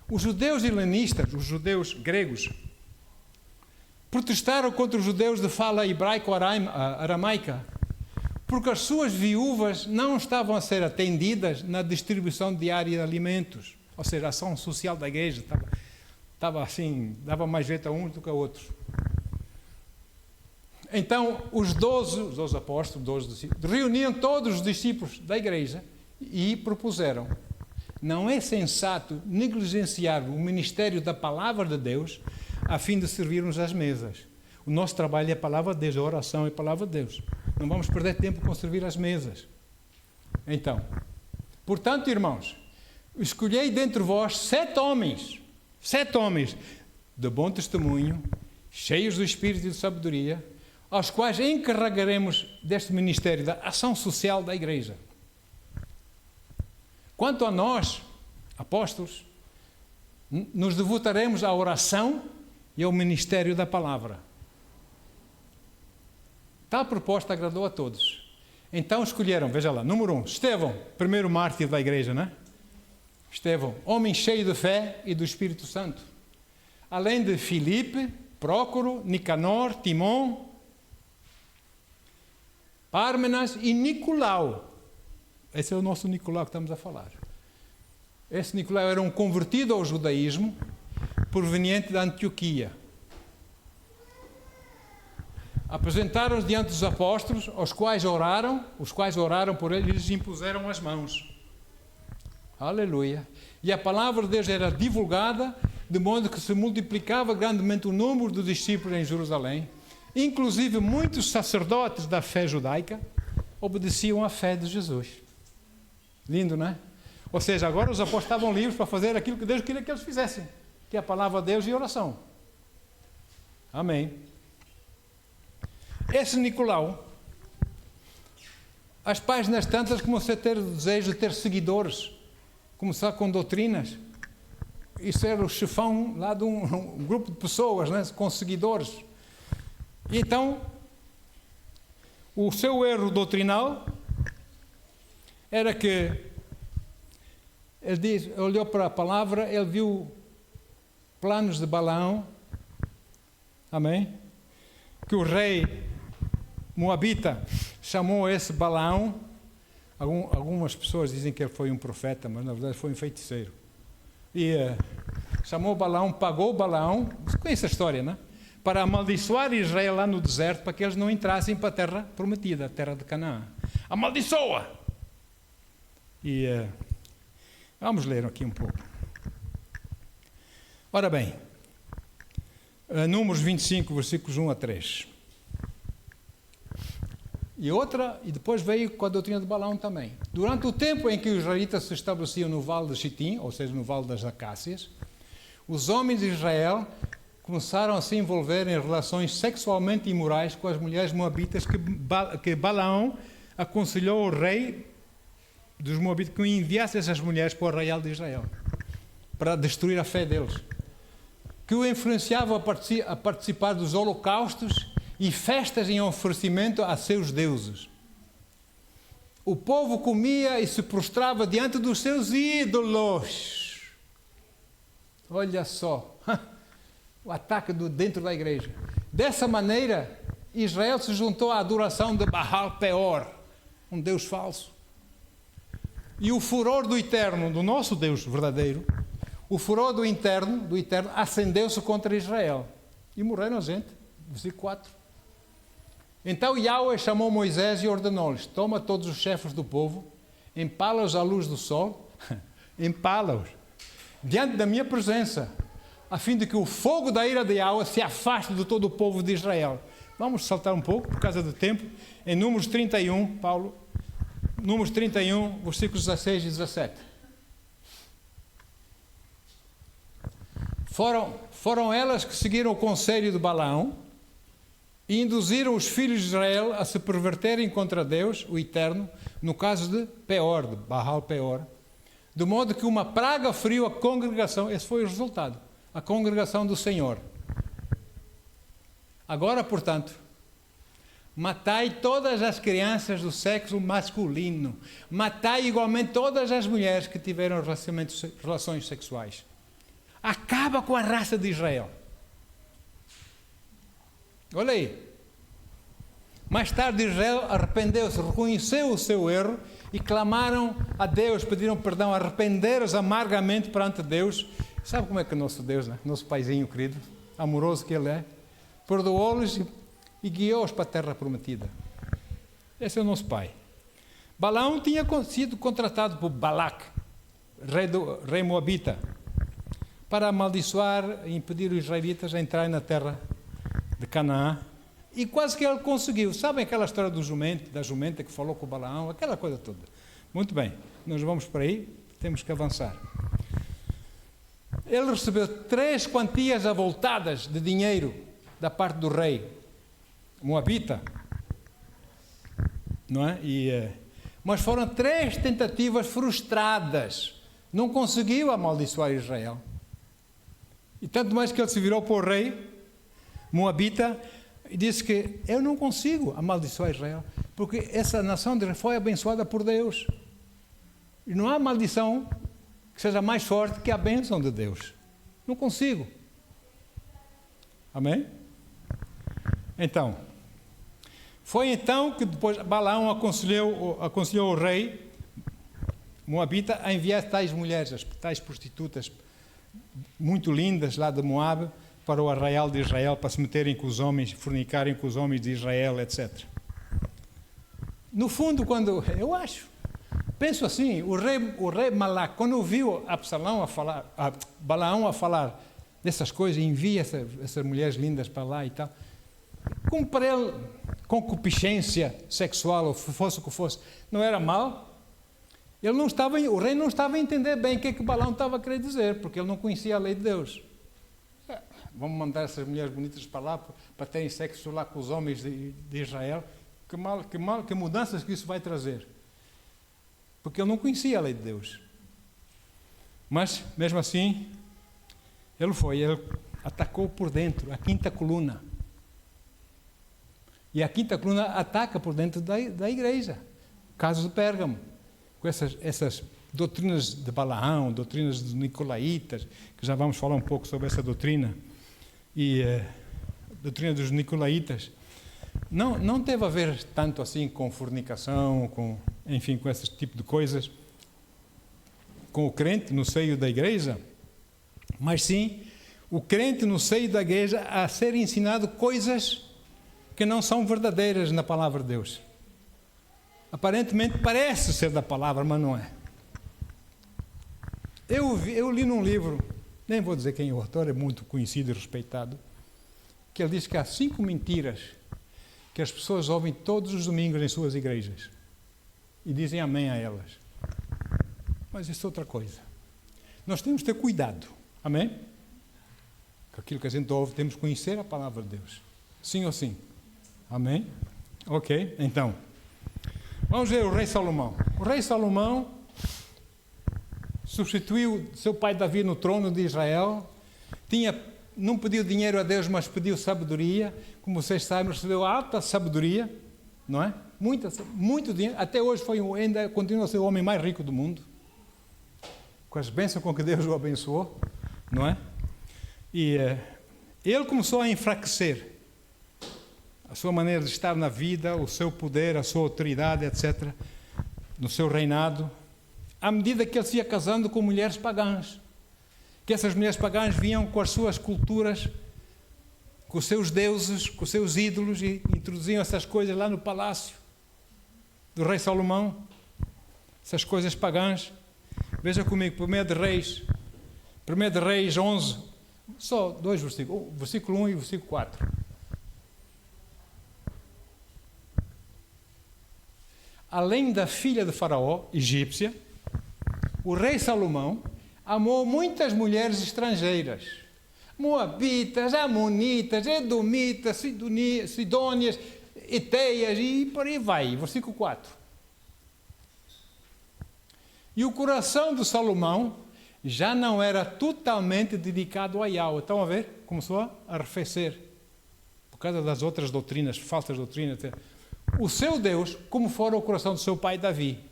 Os judeus helenistas, os judeus gregos, protestaram contra os judeus de fala hebraico-aramaica, porque as suas viúvas não estavam a ser atendidas na distribuição diária de alimentos. Ou seja, a ação social da igreja estava assim, dava mais jeito a uns do que a outros. Então, os 12 apóstolos, 12 discípulos, reuniam todos os discípulos da igreja e propuseram: não é sensato negligenciar o ministério da palavra de Deus a fim de servirmos às mesas. O nosso trabalho é a palavra de Deus, a oração é a palavra de Deus. Não vamos perder tempo com servir às mesas. Então, portanto, irmãos, escolhei dentre vós 7 homens de bom testemunho, cheios do Espírito e de sabedoria, aos quais encarregaremos deste ministério da ação social da igreja. Quanto a nós, apóstolos, nos devotaremos à oração e ao ministério da palavra. Tal proposta agradou a todos. Então escolheram, veja lá, número 1, Estevão, primeiro mártir da igreja, não é? Estevão, homem cheio de fé e do Espírito Santo. Além de Filipe, Prócoro, Nicanor, Timon, Pármenas e Nicolau. Esse é o nosso Nicolau que estamos a falar. Esse Nicolau era um convertido ao judaísmo, proveniente da Antioquia. Apresentaram-se diante dos apóstolos, os quais oraram por ele e lhes impuseram as mãos. Aleluia. E a palavra de Deus era divulgada, de modo que se multiplicava grandemente o número de discípulos em Jerusalém. Inclusive, muitos sacerdotes da fé judaica obedeciam à fé de Jesus. Lindo, não é? Ou seja, agora os apóstolos estavam livres para fazer aquilo que Deus queria que eles fizessem, que é a palavra de Deus e oração. Amém. Esse Nicolau, às páginas tantas, começou a ter o desejo de ter seguidores, começar com doutrinas. Isso era o chefão lá de um grupo de pessoas, né, com seguidores. E então, o seu erro doutrinal era que ele olhou para a palavra, ele viu planos de Balaão, amém? Que o rei moabita chamou esse Balaão. Algumas pessoas dizem que ele foi um profeta, mas na verdade foi um feiticeiro. E chamou Balaão, pagou Balaão, você conhece a história, não é? Para amaldiçoar Israel lá no deserto, para que eles não entrassem para a terra prometida, a terra de Canaã. Amaldiçoa! E vamos ler aqui um pouco. Ora bem, Números 25, versículos 1 a 3. E depois veio com a doutrina de Balaão também. Durante o tempo em que os israelitas se estabeleciam no vale de Chitim, ou seja, no vale das Acácias, os homens de Israel começaram a se envolver em relações sexualmente imorais com as mulheres moabitas que Balaão aconselhou o rei dos moabitas que enviasse essas mulheres para o arraial de Israel, para destruir a fé deles, que o influenciavam a participar dos holocaustos e festas em oferecimento a seus deuses. O povo comia e se prostrava diante dos seus ídolos. Olha só, o ataque dentro da igreja. Dessa maneira, Israel se juntou à adoração de Baal Peor, um Deus falso. E o furor do Eterno, do nosso Deus verdadeiro, o furor do Eterno acendeu-se contra Israel. E morreram gente. Versículo 4. Então Yahweh chamou Moisés e ordenou-lhes: toma todos os chefes do povo, empala-os à luz do sol, empala-os diante da minha presença, a fim de que o fogo da ira de Yahweh se afaste de todo o povo de Israel. Vamos saltar um pouco, por causa do tempo, em Números 31, Paulo, Números 31, versículos 16 e 17. Foram elas que seguiram o conselho de Balaão e induziram os filhos de Israel a se perverterem contra Deus, o Eterno, no caso de Peor, de Baal Peor, de modo que uma praga feriu a congregação. Esse foi o resultado, a congregação do Senhor. Agora, portanto, matai todas as crianças do sexo masculino, matai igualmente todas as mulheres que tiveram relações sexuais. Acaba com a raça de Israel. Olha aí. Mais tarde Israel arrependeu-se, reconheceu o seu erro e clamaram a Deus, pediram perdão, arrependeram-se amargamente perante Deus. Sabe como é que é nosso Deus, né? Nosso paizinho querido, amoroso que Ele é? Perdoou-lhes e guiou-os para a terra prometida. Esse é o nosso pai. Balaão tinha sido contratado por Balac, rei moabita, para amaldiçoar e impedir os israelitas a entrarem na terra de Canaã, e quase que ele conseguiu. Sabem aquela história do jumento, da jumenta que falou com o Balaão, aquela coisa toda. Muito bem, nós vamos por aí, temos que avançar. Ele recebeu 3 quantias avultadas de dinheiro da parte do rei moabita, não é? Mas foram 3 tentativas frustradas, não conseguiu amaldiçoar Israel. E tanto mais que ele se virou para o rei moabita e disse que eu não consigo amaldiçoar Israel, porque essa nação de Israel foi abençoada por Deus. E não há maldição que seja mais forte que a bênção de Deus. Não consigo. Amém? Então, foi então que depois Balaão aconselhou o rei moabita a enviar tais mulheres, as tais prostitutas muito lindas lá de Moabe, para o arraial de Israel, para se meterem com os homens, fornicarem com os homens de Israel, etc. No fundo, penso assim, o rei Malac, quando ouviu Balaão a falar dessas coisas, envia essas mulheres lindas para lá e tal, como para ele, concupiscência sexual, ou fosse o que fosse, não era mal, o rei não estava a entender bem o que é que Balaão estava a querer dizer, porque ele não conhecia a lei de Deus. Vamos mandar essas mulheres bonitas para lá, para terem sexo lá com os homens de Israel. Que mudanças que isso vai trazer. Porque ele não conhecia a lei de Deus. Mas, mesmo assim, ele atacou por dentro, a 5ª coluna. E a 5ª coluna ataca por dentro da igreja. Caso de Pérgamo. Com essas doutrinas de Balaão, doutrinas dos Nicolaitas, que já vamos falar um pouco sobre essa doutrina. E a doutrina dos Nicolaitas não teve a ver tanto assim com fornicação, com esse tipo de coisas, com o crente no seio da igreja, mas sim o crente no seio da igreja a ser ensinado coisas que não são verdadeiras na palavra de Deus. Aparentemente parece ser da palavra, mas não é. Eu li num livro, nem vou dizer quem é o autor, é muito conhecido e respeitado, que ele diz que há 5 mentiras que as pessoas ouvem todos os domingos em suas igrejas e dizem amém a elas. Mas isso é outra coisa. Nós temos que ter cuidado, amém? Com aquilo que a gente ouve, temos que conhecer a palavra de Deus. Sim ou sim? Amém? Ok, então, vamos ver o rei Salomão. O rei Salomão substituiu seu pai Davi no trono de Israel, não pediu dinheiro a Deus, mas pediu sabedoria. Como vocês sabem, recebeu alta sabedoria, não é? Muito dinheiro. Até hoje ainda continua a ser o homem mais rico do mundo, com as bênçãos com que Deus o abençoou, não é? E ele começou a enfraquecer a sua maneira de estar na vida, o seu poder, a sua autoridade, etc., no seu reinado, à medida que ele se ia casando com mulheres pagãs. Que essas mulheres pagãs vinham com as suas culturas, com os seus deuses, com os seus ídolos, e introduziam essas coisas lá no palácio do rei Salomão, essas coisas pagãs. Veja comigo, 1 de Reis 11, só 2 versículos, versículo 1 e versículo 4. Além da filha de Faraó, egípcia, o rei Salomão amou muitas mulheres estrangeiras, moabitas, amonitas, edomitas, sidônias, eteias e por aí vai. Versículo 4. E o coração de Salomão já não era totalmente dedicado a Yahweh. Estão a ver? Começou a arrefecer por causa das outras doutrinas, falsas doutrinas. O seu Deus, como fora o coração do seu pai Davi.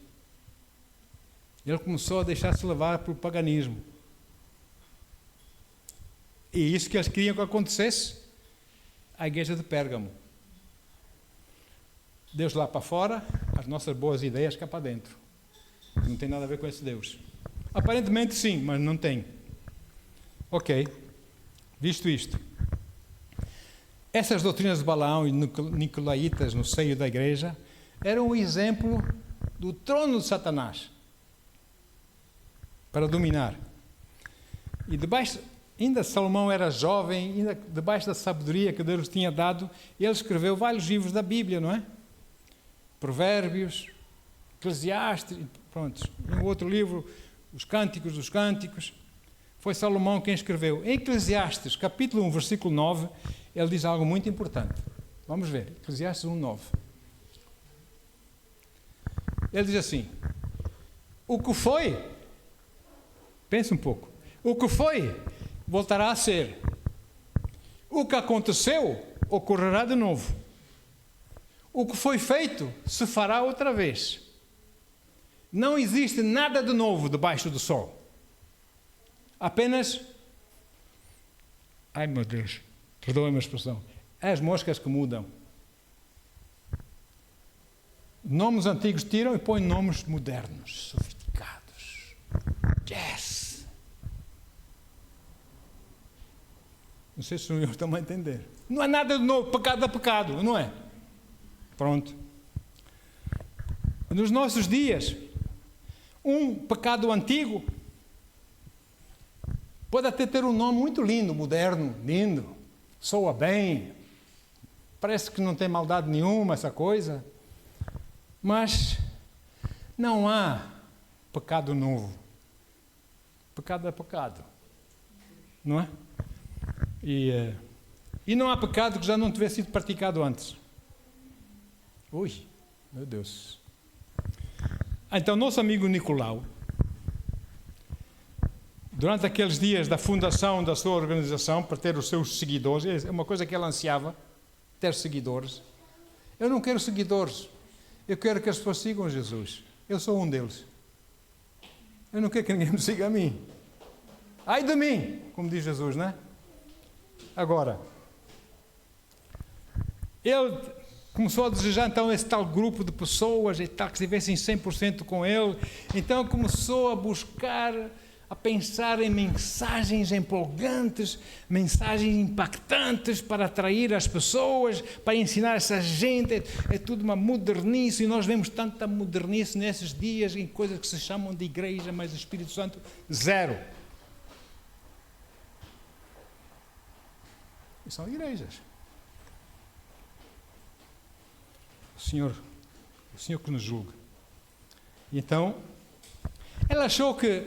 Ele começou a deixar-se levar pelo paganismo. E isso que eles queriam que acontecesse à igreja de Pérgamo. Deus lá para fora, as nossas boas ideias cá para dentro. Não tem nada a ver com esse Deus. Aparentemente sim, mas não tem. Ok, visto isto. Essas doutrinas de Balaão e nicolaítas no seio da igreja eram um exemplo do trono de Satanás para dominar. E ainda Salomão era jovem, ainda debaixo da sabedoria que Deus tinha dado, ele escreveu vários livros da Bíblia, não é? Provérbios, Eclesiastes, pronto. E um outro livro, os Cânticos dos Cânticos. Foi Salomão quem escreveu. Em Eclesiastes, capítulo 1, versículo 9, ele diz algo muito importante. Vamos ver, Eclesiastes 1, 9. Ele diz assim: o que foi, pensa um pouco, o que foi, voltará a ser. O que aconteceu, ocorrerá de novo. O que foi feito, se fará outra vez. Não existe nada de novo debaixo do sol. Apenas, ai meu Deus, perdoem-me a expressão, as moscas que mudam. Nomes antigos tiram e põem nomes modernos, sofisticados. Yes! Não sei se o senhor está a entender. Não há nada de novo, pecado é pecado, não é? Pronto. Nos nossos dias, um pecado antigo pode até ter um nome muito lindo, moderno, lindo, soa bem, parece que não tem maldade nenhuma essa coisa, mas não há pecado novo. Pecado é pecado, não é? E não há pecado que já não tivesse sido praticado antes. Ui, meu Deus. Então, nosso amigo Nicolau, durante aqueles dias da fundação da sua organização, para ter os seus seguidores, é uma coisa que ele ansiava, ter seguidores. Eu não quero seguidores, eu quero que as pessoas sigam Jesus. Eu sou um deles. Eu não quero que ninguém me siga a mim. Ai de mim, como diz Jesus, não é? Agora, ele começou a desejar então esse tal grupo de pessoas e tal, que estivessem 100% com ele. Então começou a buscar, a pensar em mensagens empolgantes, mensagens impactantes para atrair as pessoas, para ensinar essa gente. É tudo uma modernice, e nós vemos tanta modernice nesses dias em coisas que se chamam de igreja, mas o Espírito Santo, zero. E são igrejas. O Senhor que nos julga. Então, ela achou que,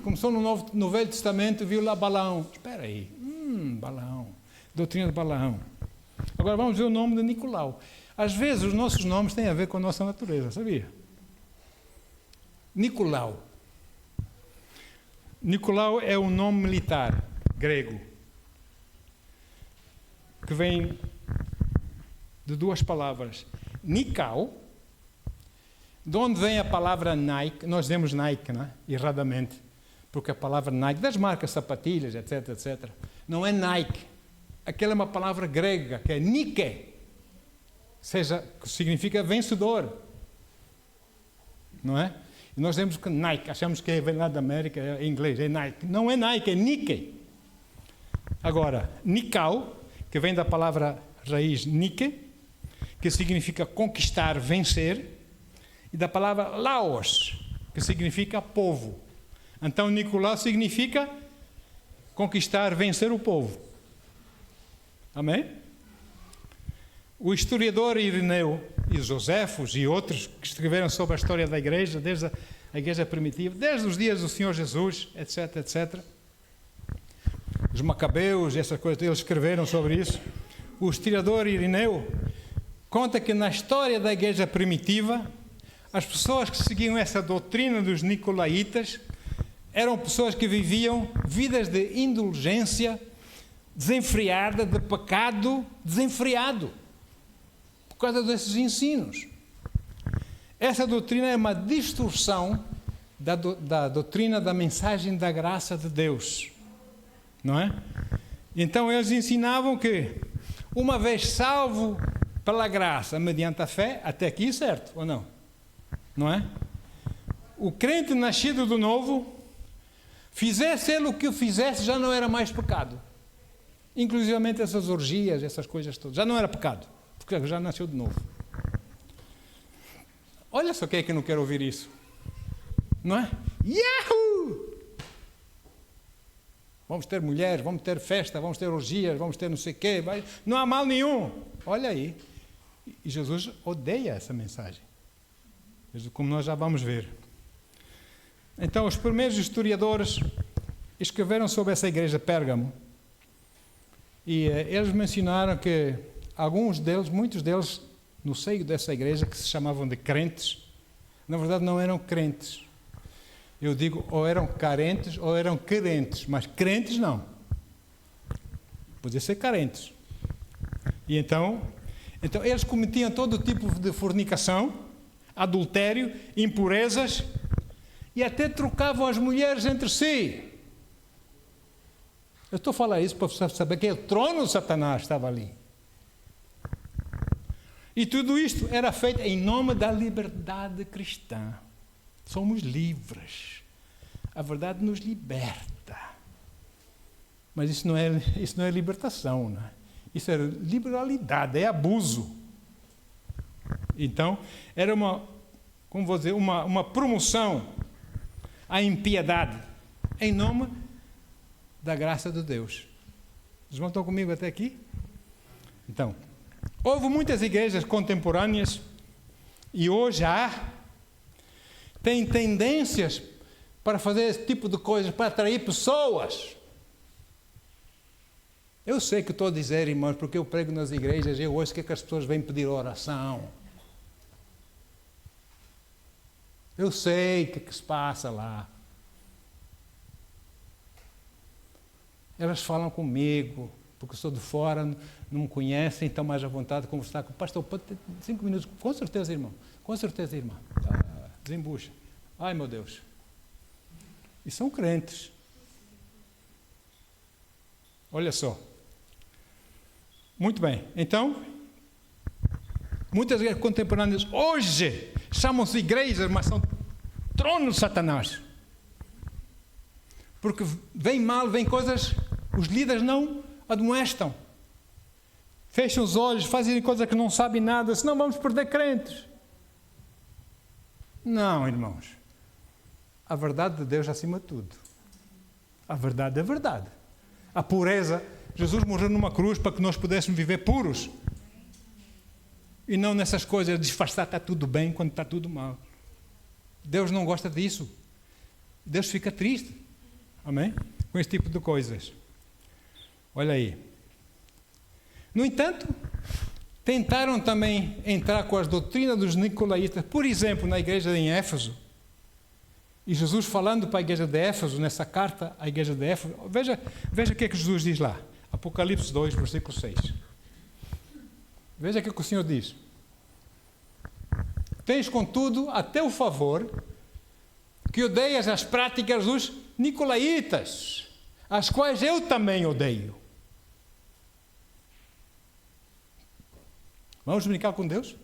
começou no Velho Testamento, viu lá Balaão. Espera aí, Balaão, doutrina de Balaão. Agora vamos ver o nome de Nicolau. Às vezes os nossos nomes têm a ver com a nossa natureza, sabia? Nicolau. Nicolau é um nome militar grego, que vem de duas palavras. Nikao, de onde vem a palavra Nike. Nós dizemos Nike, não é? Erradamente, porque a palavra Nike, das marcas sapatilhas, etc, etc, não é Nike. Aquela é uma palavra grega, que é Nike, seja, que significa vencedor, não é? E nós dizemos que Nike, achamos que vem lá da América, é inglês, é Nike. Não é Nike, é Nike. Agora, Nikao, que vem da palavra raiz Nike, que significa conquistar, vencer, e da palavra Laos, que significa povo. Então, Nicolau significa conquistar, vencer o povo. Amém? O historiador Irineu e Josefos e outros que escreveram sobre a história da igreja, desde a igreja primitiva, desde os dias do Senhor Jesus, etc, etc. Os Macabeus, essas coisas, eles escreveram sobre isso. O historiador Irineu conta que na história da igreja primitiva, as pessoas que seguiam essa doutrina dos nicolaítas eram pessoas que viviam vidas de indulgência desenfreada, de pecado desenfreado, por causa desses ensinos. Essa doutrina é uma distorção da doutrina da mensagem da graça de Deus, não é? Então eles ensinavam que, uma vez salvo pela graça, mediante a fé, até aqui certo, ou não? Não é? O crente nascido do novo, fizesse ele o que fizesse, já não era mais pecado. Inclusivamente essas orgias, essas coisas todas, já não era pecado, porque já nasceu de novo. Olha só quem é que não quer ouvir isso, não é? Yahoo! Vamos ter mulheres, vamos ter festa, vamos ter orgias, vamos ter não sei o quê, não há mal nenhum. Olha aí. E Jesus odeia essa mensagem, como nós já vamos ver. Então, os primeiros historiadores escreveram sobre essa igreja de Pérgamo, e eles mencionaram que alguns deles, muitos deles, no seio dessa igreja, que se chamavam de crentes, na verdade não eram crentes. Eu digo, ou eram carentes ou eram querentes, mas crentes não. Podia ser carentes. E então eles cometiam todo tipo de fornicação, adultério, impurezas, e até trocavam as mulheres entre si. Eu estou a falar isso para você saber que o trono de Satanás estava ali. E tudo isto era feito em nome da liberdade cristã. Somos livres. A verdade nos liberta. Mas isso não é libertação, não é? Isso é liberalidade, é abuso. Então, era uma promoção à impiedade em nome da graça de Deus. Vocês vão estar comigo até aqui? Então, houve muitas igrejas contemporâneas e hoje têm tendências para fazer esse tipo de coisas, para atrair pessoas. Eu sei que estou a dizer, irmãos, porque eu prego nas igrejas, eu ouço que as pessoas vêm pedir oração. Eu sei o que se passa lá. Elas falam comigo, porque eu sou de fora, não me conhecem, estão mais à vontade de conversar com o pastor. Pode ter 5 minutos, com certeza, irmão. Com certeza, irmã. Desembucha. Ai, meu Deus. E são crentes. Olha só. Muito bem. Então, muitas igrejas contemporâneas hoje chamam-se igrejas, mas são tronos de Satanás. Porque vem coisas, os líderes não admoestam. Fecham os olhos, fazem coisas que não sabem nada, senão vamos perder crentes. Não, irmãos. A verdade de Deus acima de tudo. A verdade é verdade. A pureza. Jesus morreu numa cruz para que nós pudéssemos viver puros. E não nessas coisas, disfarçar está tudo bem quando está tudo mal. Deus não gosta disso. Deus fica triste. Amém? Com esse tipo de coisas. Olha aí. No entanto, tentaram também entrar com as doutrinas dos nicolaítas. Por exemplo, na igreja em Éfeso, E Jesus falando para a igreja de Éfeso, nessa carta à igreja de Éfeso, veja o que é que Jesus diz lá. Apocalipse 2, versículo 6. Veja o que o Senhor diz. Tens, contudo, a teu favor, que odeias as práticas dos nicolaítas, as quais eu também odeio. Vamos brincar com Deus?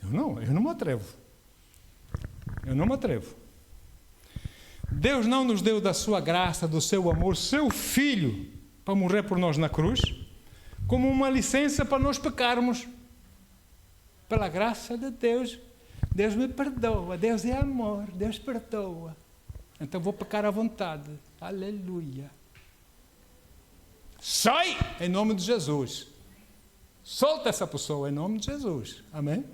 Eu não me atrevo. Eu não me atrevo. Deus não nos deu da sua graça, do seu amor, seu Filho, para morrer por nós na cruz, como uma licença para nós pecarmos. Pela graça de Deus, Deus me perdoa, Deus é amor, Deus perdoa. Então vou pecar à vontade. Aleluia. Sai em nome de Jesus. Solta essa pessoa em nome de Jesus. Amém?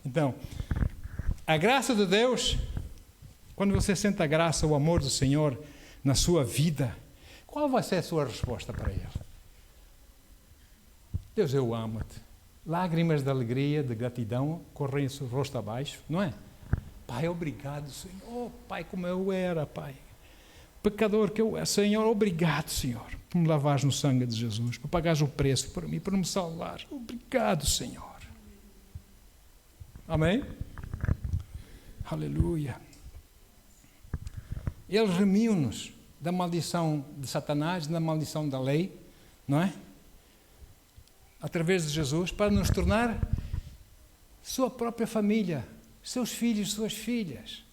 Então, a graça de Deus, quando você sente a graça, o amor do Senhor na sua vida, qual vai ser a sua resposta para Ele? Deus, eu amo-te. Lágrimas de alegria, de gratidão, correm o rosto abaixo, não é? Pai, obrigado, Senhor. Oh, Pai, como eu era, Pai. Pecador que eu era. Senhor, obrigado, Senhor, por me lavares no sangue de Jesus, por pagares o preço por mim, por me salvar. Obrigado, Senhor. Amém? Aleluia. Ele remiu-nos da maldição de Satanás, da maldição da lei, não é? Através de Jesus, para nos tornar sua própria família, seus filhos, suas filhas.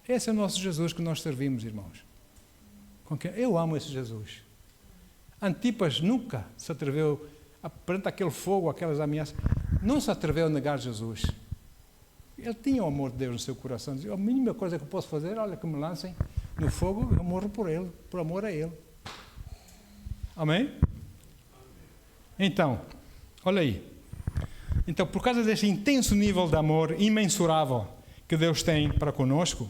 Esse é o nosso Jesus que nós servimos, irmãos. Eu amo esse Jesus. Antipas nunca se atreveu, perante aquele fogo, aquelas ameaças, não se atreveu a negar Jesus. Ele tinha o amor de Deus no seu coração. Dizia, a mínima coisa que eu posso fazer, olha, que me lancem no fogo, eu morro por ele, por amor a ele. Amém? Então, olha aí. Então, por causa desse intenso nível de amor imensurável que Deus tem para conosco,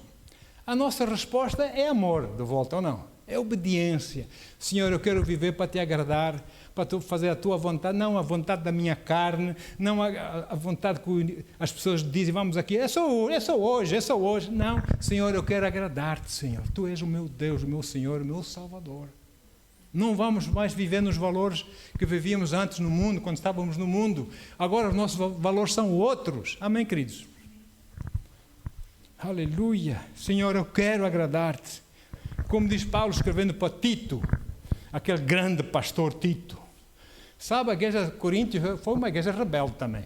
a nossa resposta é amor, de volta ou não? É obediência. Senhor, eu quero viver para te agradar, para tu fazer a tua vontade, não a vontade da minha carne, não a vontade que as pessoas dizem, vamos aqui, é só hoje. Não, Senhor, eu quero agradar-te, Senhor. Tu és o meu Deus, o meu Senhor, o meu Salvador. Não vamos mais viver nos valores que vivíamos antes no mundo, quando estávamos no mundo. Agora os nossos valores são outros. Amém, queridos? Aleluia. Senhor, eu quero agradar-te. Como diz Paulo escrevendo para Tito, aquele grande pastor Tito. Sabe, a igreja de Coríntios foi uma igreja rebelde também.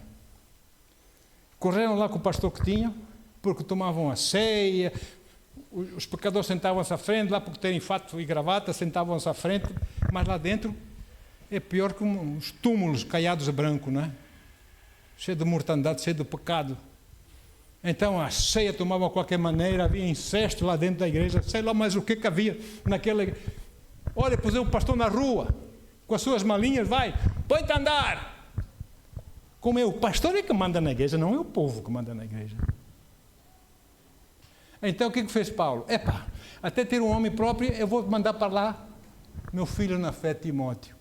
Correram lá com o pastor que tinham, porque tomavam a ceia. Os pecadores sentavam-se à frente, lá porque terem fato e gravata, sentavam-se à frente, mas lá dentro é pior que uns túmulos caiados a branco, não é? Cheio de mortandade, cheio de pecado. Então a ceia tomavam de qualquer maneira, havia incesto lá dentro da igreja, sei lá mais o que havia naquela igreja. Olha, pusei o pastor na rua, com as suas malinhas, vai, põe-te a andar. Como é o pastor é que manda na igreja, não é o povo que manda na igreja. Então o que fez Paulo? Até ter um homem próprio, eu vou mandar para lá meu filho na fé, Timóteo.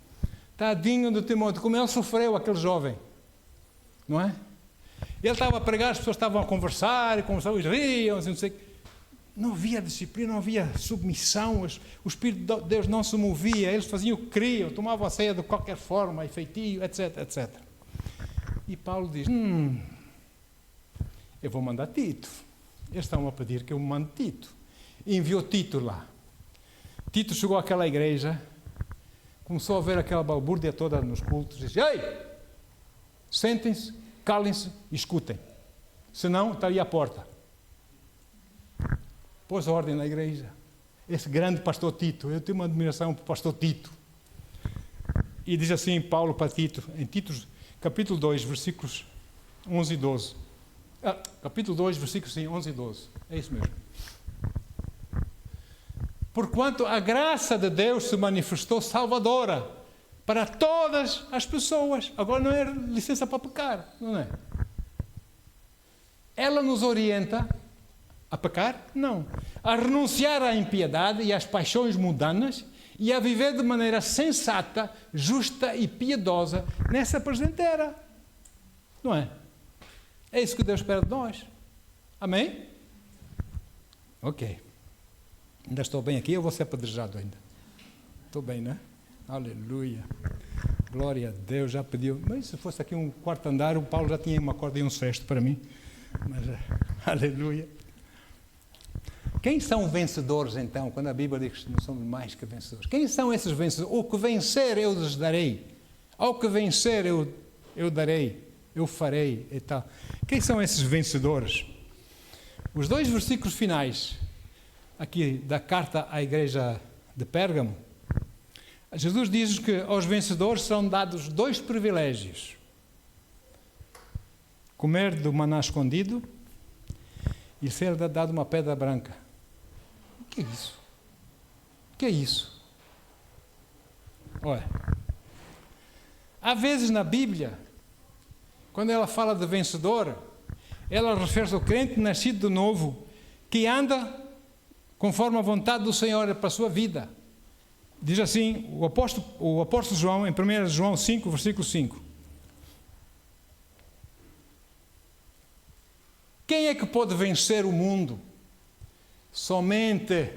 Tadinho do Timóteo, como ele sofreu, aquele jovem. Não é? Ele estava a pregar, as pessoas estavam a conversar, eles riam, não sei. Não havia disciplina, não havia submissão, o Espírito de Deus não se movia, eles faziam o que queriam, tomavam a ceia de qualquer forma, feitio, etc, etc. E Paulo diz, eu vou mandar Tito. Eles estão a pedir que eu mande Tito. E enviou Tito lá. Tito chegou àquela igreja, começou a ver aquela balbúrdia toda nos cultos, e disse, ei, sentem-se, calem-se e escutem. Senão, está aí à porta. Pôs ordem na igreja. Esse grande pastor Tito, eu tenho uma admiração para o pastor Tito. E diz assim Paulo para Tito, em Tito, capítulo 2, versículos 11 e 12. Capítulo 2, versículos 11 e 12. É isso mesmo. Porquanto a graça de Deus se manifestou salvadora para todas as pessoas. Agora não é licença para pecar, não é? Ela nos orienta a pecar? Não. A renunciar à impiedade e às paixões mundanas e a viver de maneira sensata, justa e piedosa nessa presente era. Não é? É isso que Deus espera de nós. Amém? Ok. Ainda estou bem aqui, eu vou ser apedrejado ainda. Estou bem, né? Aleluia. Glória a Deus, já pediu. Mas se fosse aqui um quarto andar, o Paulo já tinha uma corda e um cesto para mim. Mas, aleluia. Quem são vencedores, então, quando a Bíblia diz que não somos mais que vencedores? Quem são esses vencedores? O que vencer eu lhes darei. Ao que vencer eu darei, eu farei e tal. Quem são esses vencedores? Os 2 versículos finais aqui da carta à igreja de Pérgamo, Jesus diz que aos vencedores serão dados 2 privilégios: comer do maná escondido e ser dado uma pedra branca. O que é isso? O que é isso? Olha, há vezes na Bíblia, quando ela fala de vencedor, ela refere-se ao crente nascido de novo, que anda conforme a vontade do Senhor para a sua vida. Diz assim o apóstolo João, em 1 João 5, versículo 5. Quem é que pode vencer o mundo? Somente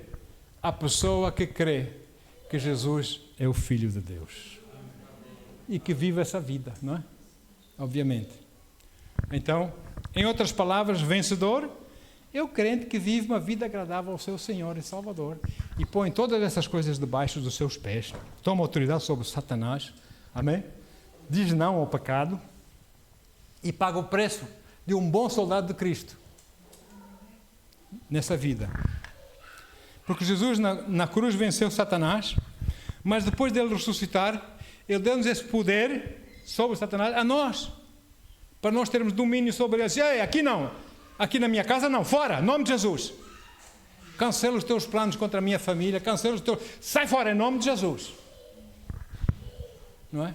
a pessoa que crê que Jesus é o Filho de Deus. E que vive essa vida, não é? Obviamente. Então, em outras palavras, vencedor é o crente que vive uma vida agradável ao seu Senhor e Salvador e põe todas essas coisas debaixo dos seus pés, toma autoridade sobre Satanás, amém? Diz não ao pecado e paga o preço de um bom soldado de Cristo nessa vida. Porque Jesus na cruz venceu Satanás, mas depois dele ressuscitar, ele deu-nos esse poder sobre Satanás a nós, para nós termos domínio sobre ele. Ei, aqui não, aqui na minha casa não, fora, em nome de Jesus. Cancela os teus planos contra a minha família, cancela os teus... Sai fora, em nome de Jesus. Não é?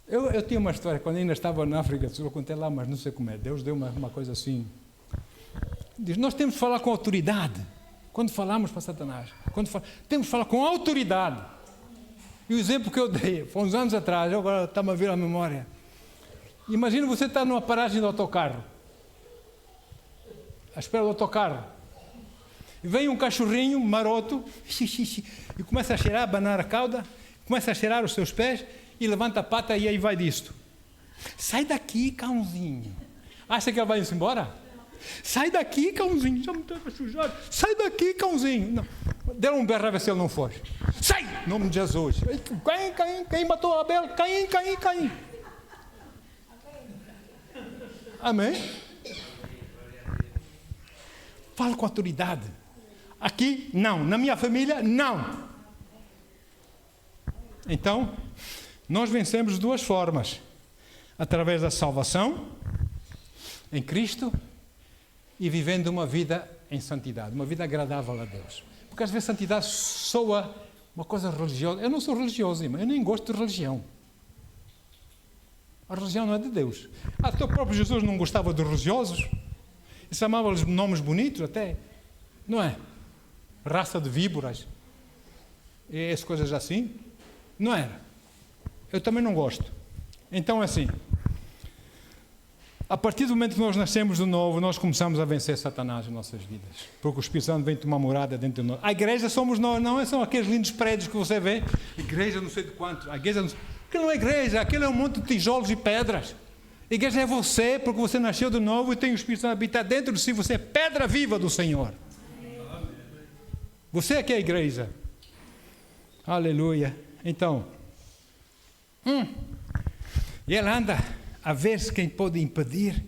Eu tinha uma história, quando ainda estava na África do Sul, eu contei lá, mas não sei como é. Deus deu uma coisa assim. Diz, nós temos que falar com autoridade. Quando falamos para Satanás, temos que falar com autoridade. E o exemplo que eu dei, foi uns anos atrás, agora está-me a vir à memória. Imagina você estar numa paragem do autocarro, à espera do autocarro, e vem um cachorrinho maroto, e começa a cheirar, abanar a cauda, começa a cheirar os seus pés, e levanta a pata e aí vai disto. Sai daqui, cãozinho. Acha que ele vai embora? Sai daqui, cãozinho. Já me está sujado. Sai daqui, cãozinho. Não. Deram um berro a ver se ele não foge. Sai! Em nome de Jesus. Quem matou Abel? Caim. Amém? Fala com autoridade. Aqui, não. Na minha família, não. Então, nós vencemos de 2 formas. Através da salvação em Cristo e vivendo uma vida em santidade, uma vida agradável a Deus. Porque às vezes santidade soa uma coisa religiosa. Eu não sou religioso, irmão, eu nem gosto de religião. A religião não é de Deus. Até o próprio Jesus não gostava de religiosos. E chamava-lhes nomes bonitos até. Não é? Raça de víboras. E essas coisas assim. Não era. Eu também não gosto. Então é assim. A partir do momento que nós nascemos de novo, nós começamos a vencer Satanás nas nossas vidas. Porque o Espírito Santo vem tomar morada dentro de nós. A igreja somos nós, não são aqueles lindos prédios que você vê. Igreja não sei de quantos. A igreja não sei... Aquilo não é igreja, aquilo é um monte de tijolos e pedras. A igreja é você, porque você nasceu de novo e tem o Espírito Santo habitar dentro de si. Você é pedra viva do Senhor. Você é que é a igreja. Aleluia. Então, e ela anda a ver se quem pode impedir.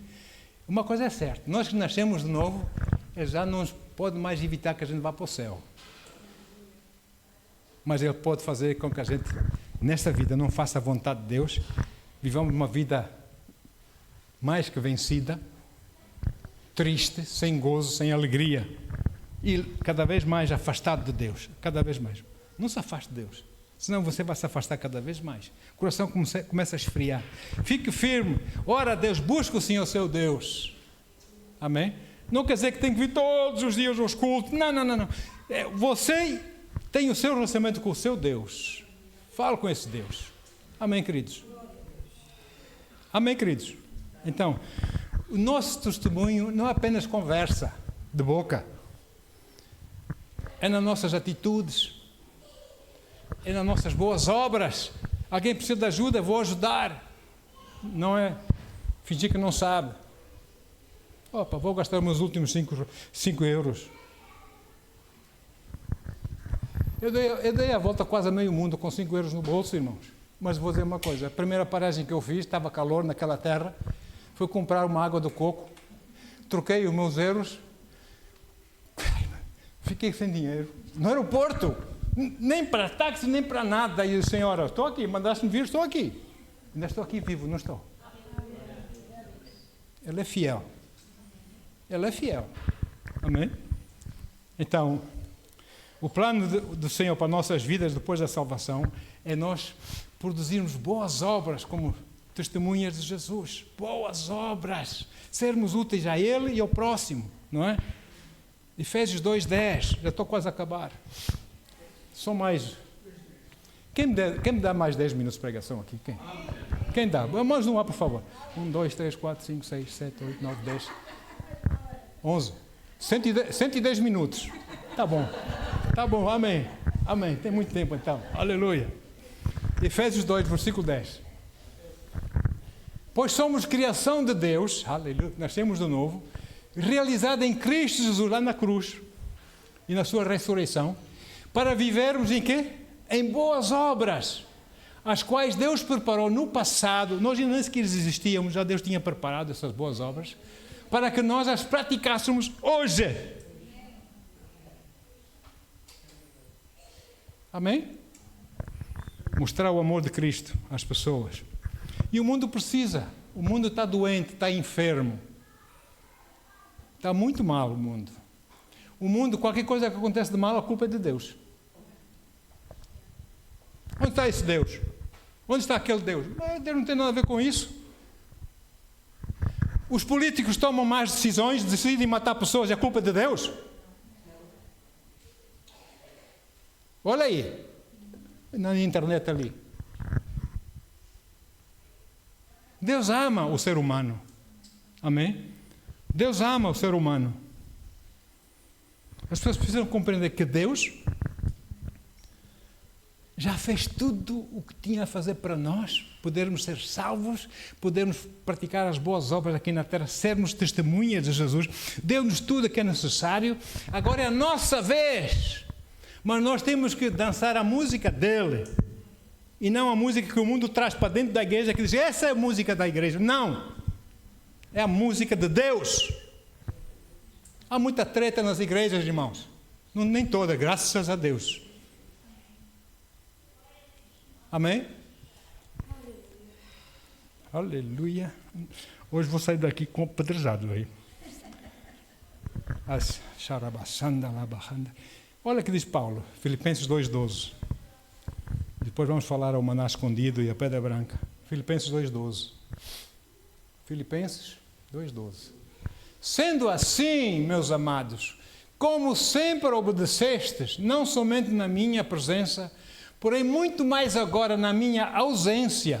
Uma coisa é certa, nós que nascemos de novo, ele já não pode mais evitar que a gente vá para o céu. Mas ele pode fazer com que a gente, nesta vida, não faça a vontade de Deus, vivamos uma vida mais que vencida, triste, sem gozo, sem alegria, e cada vez mais afastado de Deus, cada vez mais. Não se afaste de Deus. Senão você vai se afastar cada vez mais. O coração começa a esfriar. Fique firme. Ora a Deus, busque o Senhor seu Deus. Amém? Não quer dizer que tem que vir todos os dias aos cultos. Não. Você tem o seu relacionamento com o seu Deus. Fala com esse Deus. Amém, queridos? Amém, queridos? Então, O nosso testemunho não é apenas conversa de boca. É nas nossas atitudes. É nas nossas boas obras. Alguém precisa de ajuda, vou ajudar. Não é fingir que não sabe. Opa, vou gastar meus últimos 5 euros. Eu dei a volta quase a meio mundo com 5 euros no bolso, irmãos. Mas vou dizer uma coisa. A primeira paragem que eu fiz, estava calor naquela terra, foi comprar uma água do coco. Troquei os meus euros. Fiquei sem dinheiro. No aeroporto. Nem para táxi, nem para nada. E a senhora, estou aqui, mandaste-me vir, estou aqui. Ainda estou aqui vivo, não estou? Ele é fiel. Ele é fiel. Amém? Então, o plano do Senhor para nossas vidas depois da salvação é nós produzirmos boas obras como testemunhas de Jesus. Boas obras. Sermos úteis a Ele e ao próximo, não é? Efésios 2:10. Já estou quase a acabar. Só mais. Quem me dá mais 10 minutos de pregação aqui? Quem dá? Mais um lá, por favor. 1, 2, 3, 4, 5, 6, 7, 8, 9, 10, 11. 110 minutos. Tá bom. Tá bom, amém. Amém. Tem muito tempo então. Aleluia. Efésios 2, versículo 10. Pois somos criação de Deus, aleluia, nascemos de novo, realizada em Cristo Jesus lá na cruz e na sua ressurreição, para vivermos em quê? Em boas obras, as quais Deus preparou no passado. Nós ainda nem sequer existíamos, já Deus tinha preparado essas boas obras, para que nós as praticássemos hoje. Amém? Mostrar o amor de Cristo às pessoas. E o mundo precisa. O mundo está doente, está enfermo. Está muito mal o mundo. O mundo, qualquer coisa que acontece de mal, a culpa é de Deus. Onde está esse Deus? Onde está aquele Deus? Deus não tem nada a ver com isso. Os políticos tomam más decisões, decidem matar pessoas, é culpa de Deus? Olha aí, na internet ali. Deus ama o ser humano. Amém? Deus ama o ser humano. As pessoas precisam compreender que Deus já fez tudo o que tinha a fazer para nós, podermos ser salvos, podermos praticar as boas obras aqui na terra, sermos testemunhas de Jesus. Deu-nos tudo o que é necessário. Agora é a nossa vez. Mas nós temos que dançar a música dele. E não a música que o mundo traz para dentro da igreja, que diz, essa é a música da igreja. Não. É a música de Deus. Há muita treta nas igrejas, irmãos. Nem toda, graças a Deus. Amém? Aleluia. Hoje vou sair daqui com apedrejado aí. As xarabaçanda, labahanda. Olha o que diz Paulo, Filipenses 2:12. Depois vamos falar ao maná escondido e a pedra branca. Filipenses 2:12. Filipenses 2:12. Sendo assim, meus amados, como sempre obedecestes, não somente na minha presença, porém muito mais agora na minha ausência,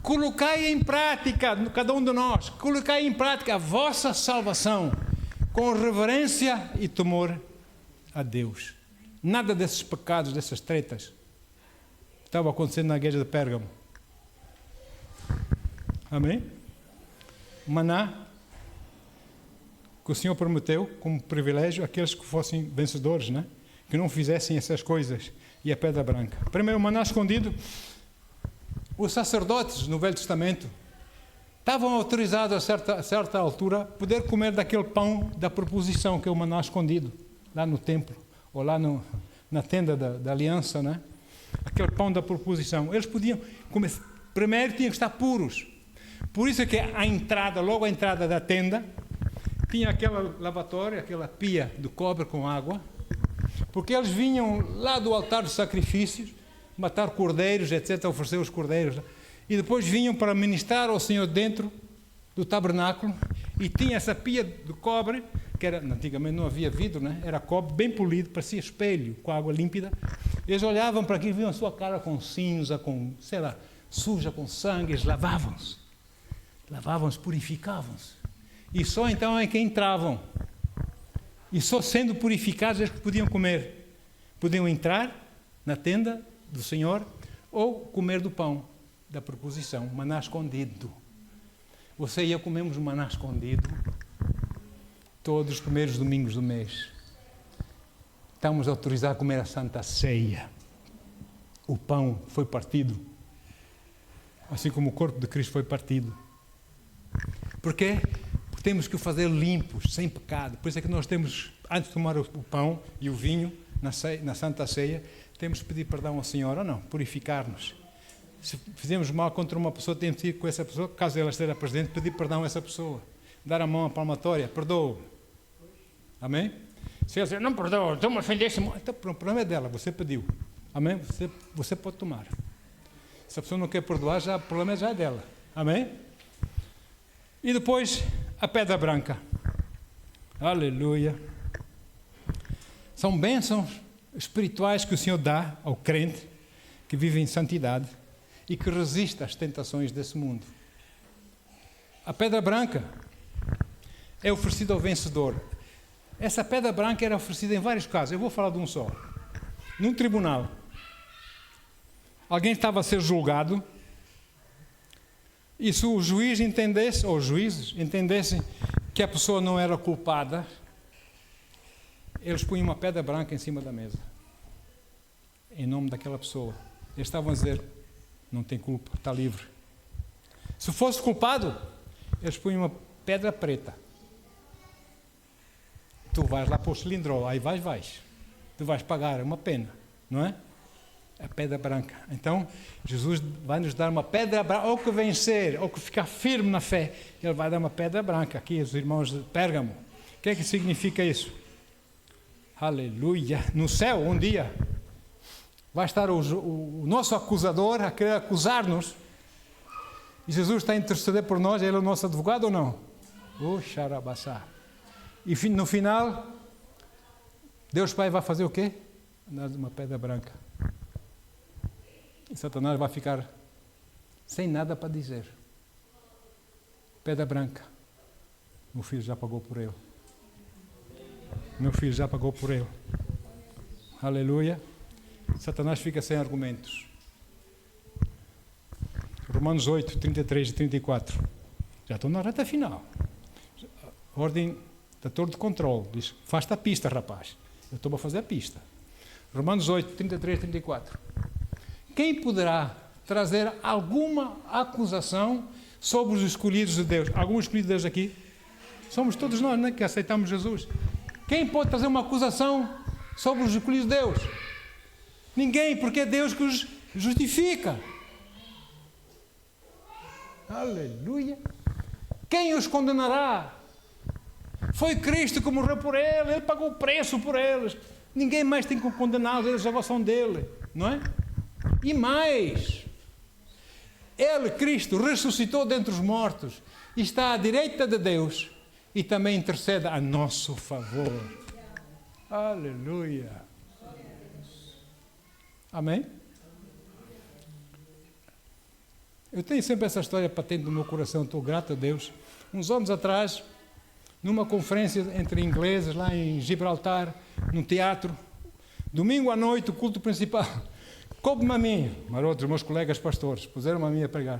colocai em prática, cada um de nós, colocai em prática a vossa salvação com reverência e temor a Deus. Nada desses pecados, dessas tretas, estava acontecendo na igreja de Pérgamo. Amém? Maná, que o Senhor prometeu como privilégio àqueles que fossem vencedores, né? Que não fizessem essas coisas. E a pedra branca. Primeiro, o maná escondido. Os sacerdotes no Velho Testamento estavam autorizados a certa altura poder comer daquele pão da proposição, que é o maná escondido, lá no templo, ou lá na tenda da aliança, né? Aquele pão da proposição. Eles podiam comer. Primeiro tinham que estar puros. Por isso é que a entrada, logo à entrada da tenda, tinha aquela lavatória, aquela pia de cobre com água, porque eles vinham lá do altar dos sacrifícios, matar cordeiros, etc., oferecer os cordeiros, e depois vinham para ministrar ao Senhor dentro do tabernáculo, e tinha essa pia de cobre, que era, antigamente não havia vidro, né? Era cobre bem polido, parecia espelho, com água límpida. Eles olhavam para aquilo, viam a sua cara com cinza, com, sei lá, suja, com sangue, eles lavavam-se. lavavam-se, purificavam-se. E só então é que entravam. E só sendo purificados é que podiam comer. Podiam entrar na tenda do Senhor ou comer do pão da proposição, maná escondido. Você e eu comemos maná escondido todos os primeiros domingos do mês. Estamos autorizados a comer a Santa Ceia. O pão foi partido, assim como o corpo de Cristo foi partido. Por quê? Porque temos que o fazer limpos, sem pecado. Por isso é que nós temos, antes de tomar o pão e o vinho, na Santa Ceia, temos que pedir perdão ao Senhor, ou não? Purificar-nos. Se fizemos mal contra uma pessoa, temos que ir com essa pessoa, caso ela esteja presente, pedir perdão a essa pessoa. Dar a mão à palmatória, perdoa. Amém? Se ela dizer, não perdoa, tu me ofendeste. Então, o problema é dela, você pediu. Amém? Você pode tomar. Se a pessoa não quer perdoar, o problema já é dela. Amém? E depois, a pedra branca. Aleluia. São bênçãos espirituais que o Senhor dá ao crente que vive em santidade e que resiste às tentações desse mundo. A pedra branca é oferecida ao vencedor. Essa pedra branca era oferecida em vários casos. Eu vou falar de um só. Num tribunal, alguém estava a ser julgado e se o juiz entendesse, ou os juízes entendessem que a pessoa não era culpada, eles punham uma pedra branca em cima da mesa, em nome daquela pessoa. Eles estavam a dizer, não tem culpa, está livre. Se fosse culpado, eles punham uma pedra preta. Tu vais lá para o cilindro, aí vais. Tu vais pagar uma pena, não é? A pedra branca. Então, Jesus vai nos dar uma pedra branca, ou que vencer, ou que ficar firme na fé. Ele vai dar uma pedra branca. Aqui, os irmãos de Pérgamo. O que é que significa isso? Aleluia. No céu, um dia, vai estar o nosso acusador a querer acusar-nos. E Jesus está a interceder por nós. Ele é o nosso advogado ou não? Xarabassá. E no final, Deus Pai vai fazer o quê? Dar uma pedra branca. E Satanás vai ficar sem nada para dizer. Pedra branca. Meu filho já pagou por ele. Meu filho já pagou por ele. Aleluia. Satanás fica sem argumentos. Romanos 8, 33 e 34. Já estou na reta final. Ordem da torre de controle. Diz, faz-te a pista, rapaz. Eu estou a fazer a pista. Romanos 8, 33 e 34. Quem poderá trazer alguma acusação sobre os escolhidos de Deus? Alguns escolhidos de Deus aqui? Somos todos nós, né, que aceitamos Jesus. Quem pode trazer uma acusação sobre os escolhidos de Deus? Ninguém, porque é Deus que os justifica. Aleluia. Quem os condenará? Foi Cristo que morreu por ele pagou o preço por eles. Ninguém mais tem que condená-los, eles já são dele, não é? E mais, ele, Cristo, ressuscitou dentre os mortos e está à direita de Deus e também intercede a nosso favor. Aleluia. Amém? Eu tenho sempre essa história patente no meu coração, estou grato a Deus. Uns anos atrás, numa conferência entre ingleses lá em Gibraltar, num teatro, domingo à noite, o culto principal, coube-me a mim, mas outros meus colegas pastores, puseram-me a mim a pregar.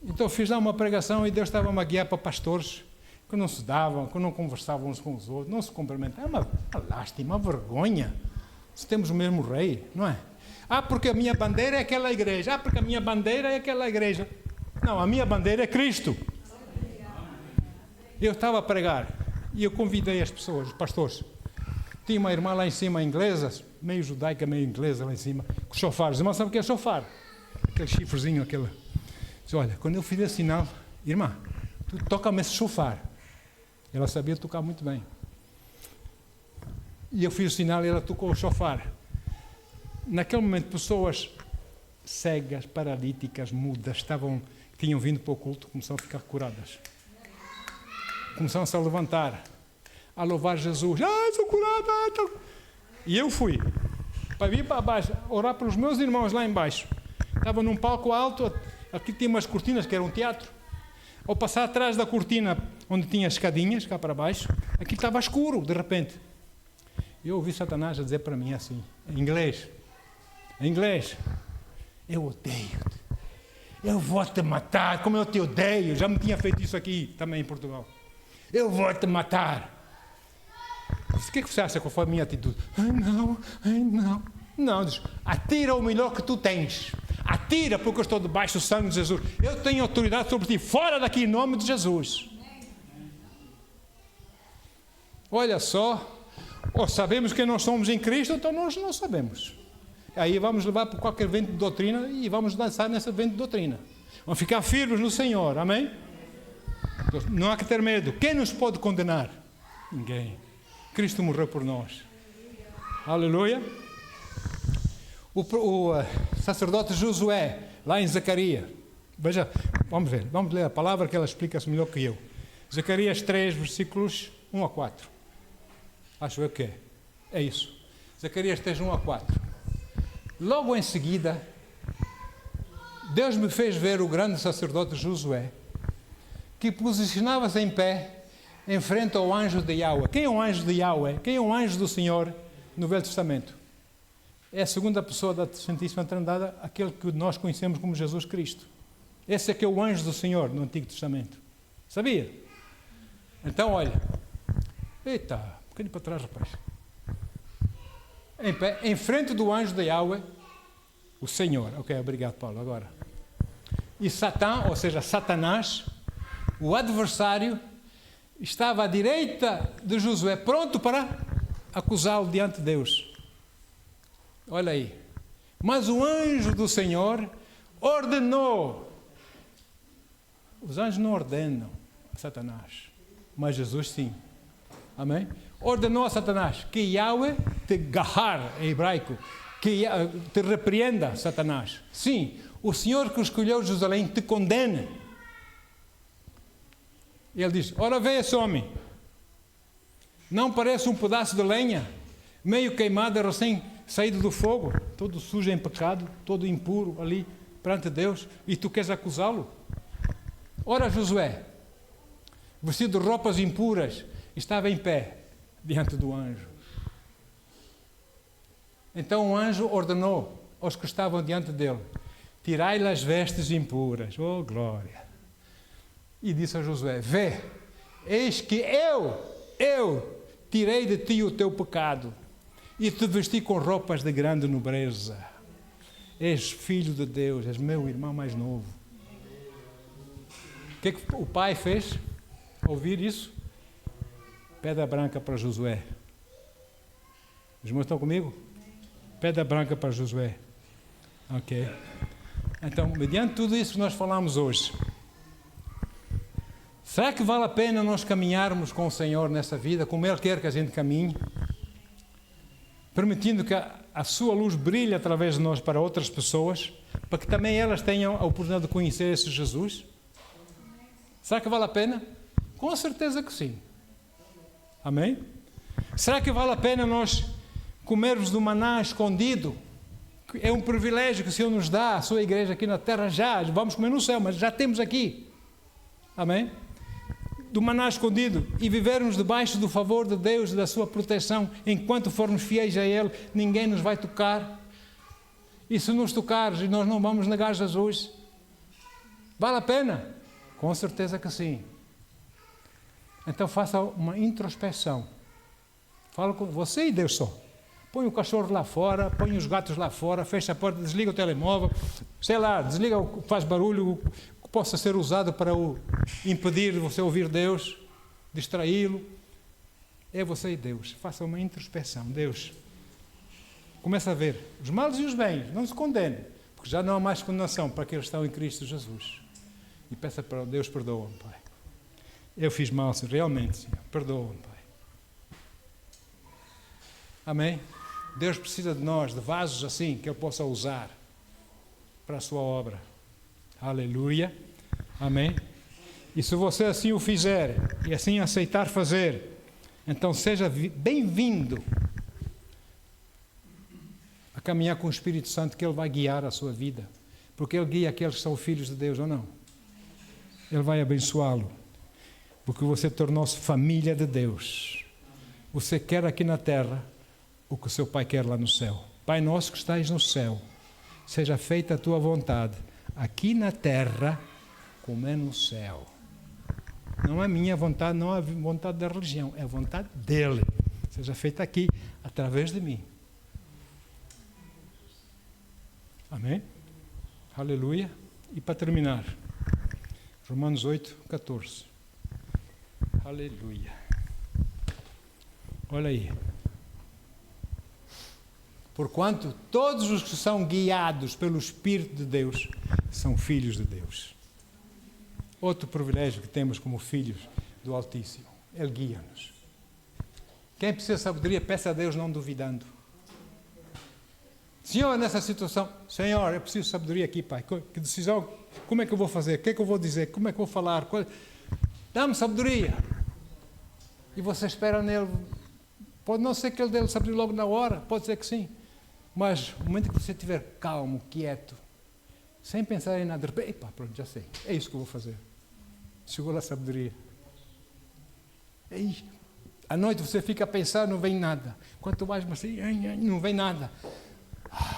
Então fiz lá uma pregação e Deus estava-me a guiar para pastores que não se davam, que não conversavam uns com os outros, não se cumprimentavam. É uma lástima, uma vergonha, se temos o mesmo rei, não é? Ah, porque a minha bandeira é aquela igreja. Ah, porque a minha bandeira é aquela igreja. Não, a minha bandeira é Cristo. Eu estava a pregar e eu convidei as pessoas, os pastores. Tinha uma irmã lá em cima, inglesa, meio judaica, meio inglesa lá em cima, com chofar. Os irmãos sabem o que é chofar? Aquele chifrezinho, aquele. Diz, olha, quando eu fizer sinal, irmã, tu toca-me esse chofar. Ela sabia tocar muito bem. E eu fiz o sinal e ela tocou o chofar. Naquele momento, pessoas cegas, paralíticas, mudas, tinham vindo para o culto, começaram a ficar curadas. Começaram-se a levantar, a louvar Jesus. Ah, sou curada. E eu fui para vir para baixo, orar pelos meus irmãos lá embaixo. Estava num palco alto, Aqui tinha umas cortinas que era um teatro. Ao passar atrás da cortina, onde tinha escadinhas, cá para baixo, aqui estava escuro, de repente. Eu ouvi Satanás a dizer para mim assim, em inglês, eu odeio-te. Eu vou te matar, como eu te odeio. Já me tinha feito isso aqui, também em Portugal. Eu vou te matar. O que é que você acha que foi a minha atitude? Ai não. Não, diz, atira o melhor que tu tens. Atira, porque eu estou debaixo do sangue de Jesus. Eu tenho autoridade sobre ti. Fora daqui, em nome de Jesus. Olha só. Ou sabemos que nós somos em Cristo, então nós não sabemos. Aí vamos levar por qualquer vento de doutrina e vamos dançar nesse vento de doutrina. Vamos ficar firmes no Senhor. Amém? Então, não há que ter medo. Quem nos pode condenar? Ninguém. Cristo morreu por nós. Aleluia. O sacerdote Josué, lá em Zacarias, veja, vamos ler a palavra que ela explica-se melhor que eu. Zacarias 3, versículos 1 a 4. Acho eu que é isso. Zacarias 3, 1 a 4. Logo em seguida, Deus me fez ver o grande sacerdote Josué, que posicionava-se em pé, em frente ao anjo de Yahweh. Quem é o anjo de Yahweh? Quem é o anjo do Senhor no Velho Testamento? É a segunda pessoa da Santíssima Trindade, aquele que nós conhecemos como Jesus Cristo. Esse é que é o anjo do Senhor no Antigo Testamento. Sabia? Então, olha. Eita, um bocadinho para trás, rapaz. Em pé, em frente do anjo de Yahweh, o Senhor. Ok, obrigado, Paulo. Agora. E Satã, ou seja, Satanás, o adversário, estava à direita de Josué, pronto para acusá-lo diante de Deus. Olha aí. Mas o anjo do Senhor ordenou. Os anjos não ordenam a Satanás, mas Jesus sim. Amém? Ordenou a Satanás que Yahweh te gahar, em hebraico, que te repreenda, Satanás. Sim, o Senhor que escolheu Jerusalém te condena. Ele diz, ora vê esse homem. Não parece um pedaço de lenha, meio queimado, recém saído do fogo, todo sujo em pecado, todo impuro ali perante Deus, e tu queres acusá-lo? Ora, Josué, vestido de roupas impuras, estava em pé diante do anjo. Então o anjo ordenou aos que estavam diante dele, tirai-lhe as vestes impuras. Oh, glória! E disse a Josué, vê, eis que eu tirei de ti o teu pecado e te vesti com roupas de grande nobreza. És filho de Deus, és meu irmão mais novo. O que é que o pai fez? Ouvir isso? Pedra branca para Josué. Os irmãos estão comigo? Pedra branca para Josué. Ok. Então, mediante tudo isso que nós falamos hoje, será que vale a pena nós caminharmos com o Senhor nessa vida, como Ele quer que a gente caminhe? Permitindo que a sua luz brilhe através de nós para outras pessoas, para que também elas tenham a oportunidade de conhecer esse Jesus? Será que vale a pena? Com certeza que sim. Amém? Será que vale a pena nós comermos do maná escondido? É um privilégio que o Senhor nos dá, a sua igreja aqui na terra já. Vamos comer no céu, mas já temos aqui. Amém? Do maná escondido e vivermos debaixo do favor de Deus e da sua proteção, enquanto formos fiéis a Ele, ninguém nos vai tocar. E se nos tocares e nós não vamos negar Jesus, vale a pena? Com certeza que sim. Então faça uma introspeção. Fala com você e Deus só. Põe o cachorro lá fora, põe os gatos lá fora, fecha a porta, desliga o telemóvel, sei lá, desliga o que faz barulho, que possa ser usado para impedir você ouvir Deus, distraí-lo. É você e Deus. Faça uma introspeção. Deus, começa a ver os males e os bens, não se condene, porque já não há mais condenação para aqueles que estão em Cristo Jesus. E peça para Deus, perdoa-me, Pai. Eu fiz mal, realmente, Senhor. Perdoa-me, Pai. Amém? Deus precisa de nós, de vasos assim, que Ele possa usar para a sua obra. Aleluia. Amém? E se você assim o fizer, e assim aceitar fazer, então seja bem-vindo a caminhar com o Espírito Santo, que Ele vai guiar a sua vida. Porque Ele guia aqueles que são filhos de Deus ou não. Ele vai abençoá-lo. Porque você tornou-se família de Deus. Você quer aqui na terra o que o seu Pai quer lá no céu. Pai nosso que estais no céu, seja feita a tua vontade, aqui na terra como é no céu. Não é a minha vontade, não é a vontade da religião, é a vontade dele. Seja feita aqui, através de mim. Amém? Aleluia. E para terminar, Romanos 8, 14. Aleluia. Olha aí. Porquanto todos os que são guiados pelo Espírito de Deus são filhos de Deus. Outro privilégio que temos como filhos do Altíssimo. Ele guia-nos. Quem precisa de sabedoria, peça a Deus não duvidando. Senhor, nessa situação, Senhor, eu preciso de sabedoria aqui, Pai. Que decisão, como é que eu vou fazer? O que é que eu vou dizer? Como é que eu vou falar? Dá-me sabedoria. E você espera nele. Pode não ser que ele dê sabedoria logo na hora, pode ser que sim. Mas no momento que você estiver calmo, quieto, sem pensar em nada, de repente, pronto, já sei, é isso que eu vou fazer. Chegou lá a sabedoria. À noite você fica a pensar, não vem nada. Quanto mais você, não vem nada.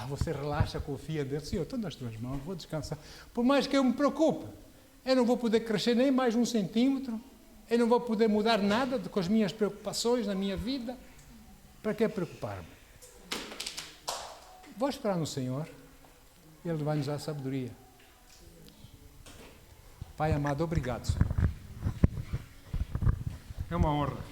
Você relaxa, confia em Deus. Senhor, estou nas tuas mãos, vou descansar. Por mais que eu me preocupe, eu não vou poder crescer nem mais 1 centímetro, eu não vou poder mudar nada com as minhas preocupações na minha vida. Para que preocupar-me? Vou esperar no Senhor, Ele vai nos dar sabedoria. Pai amado, obrigado, Senhor. É uma honra.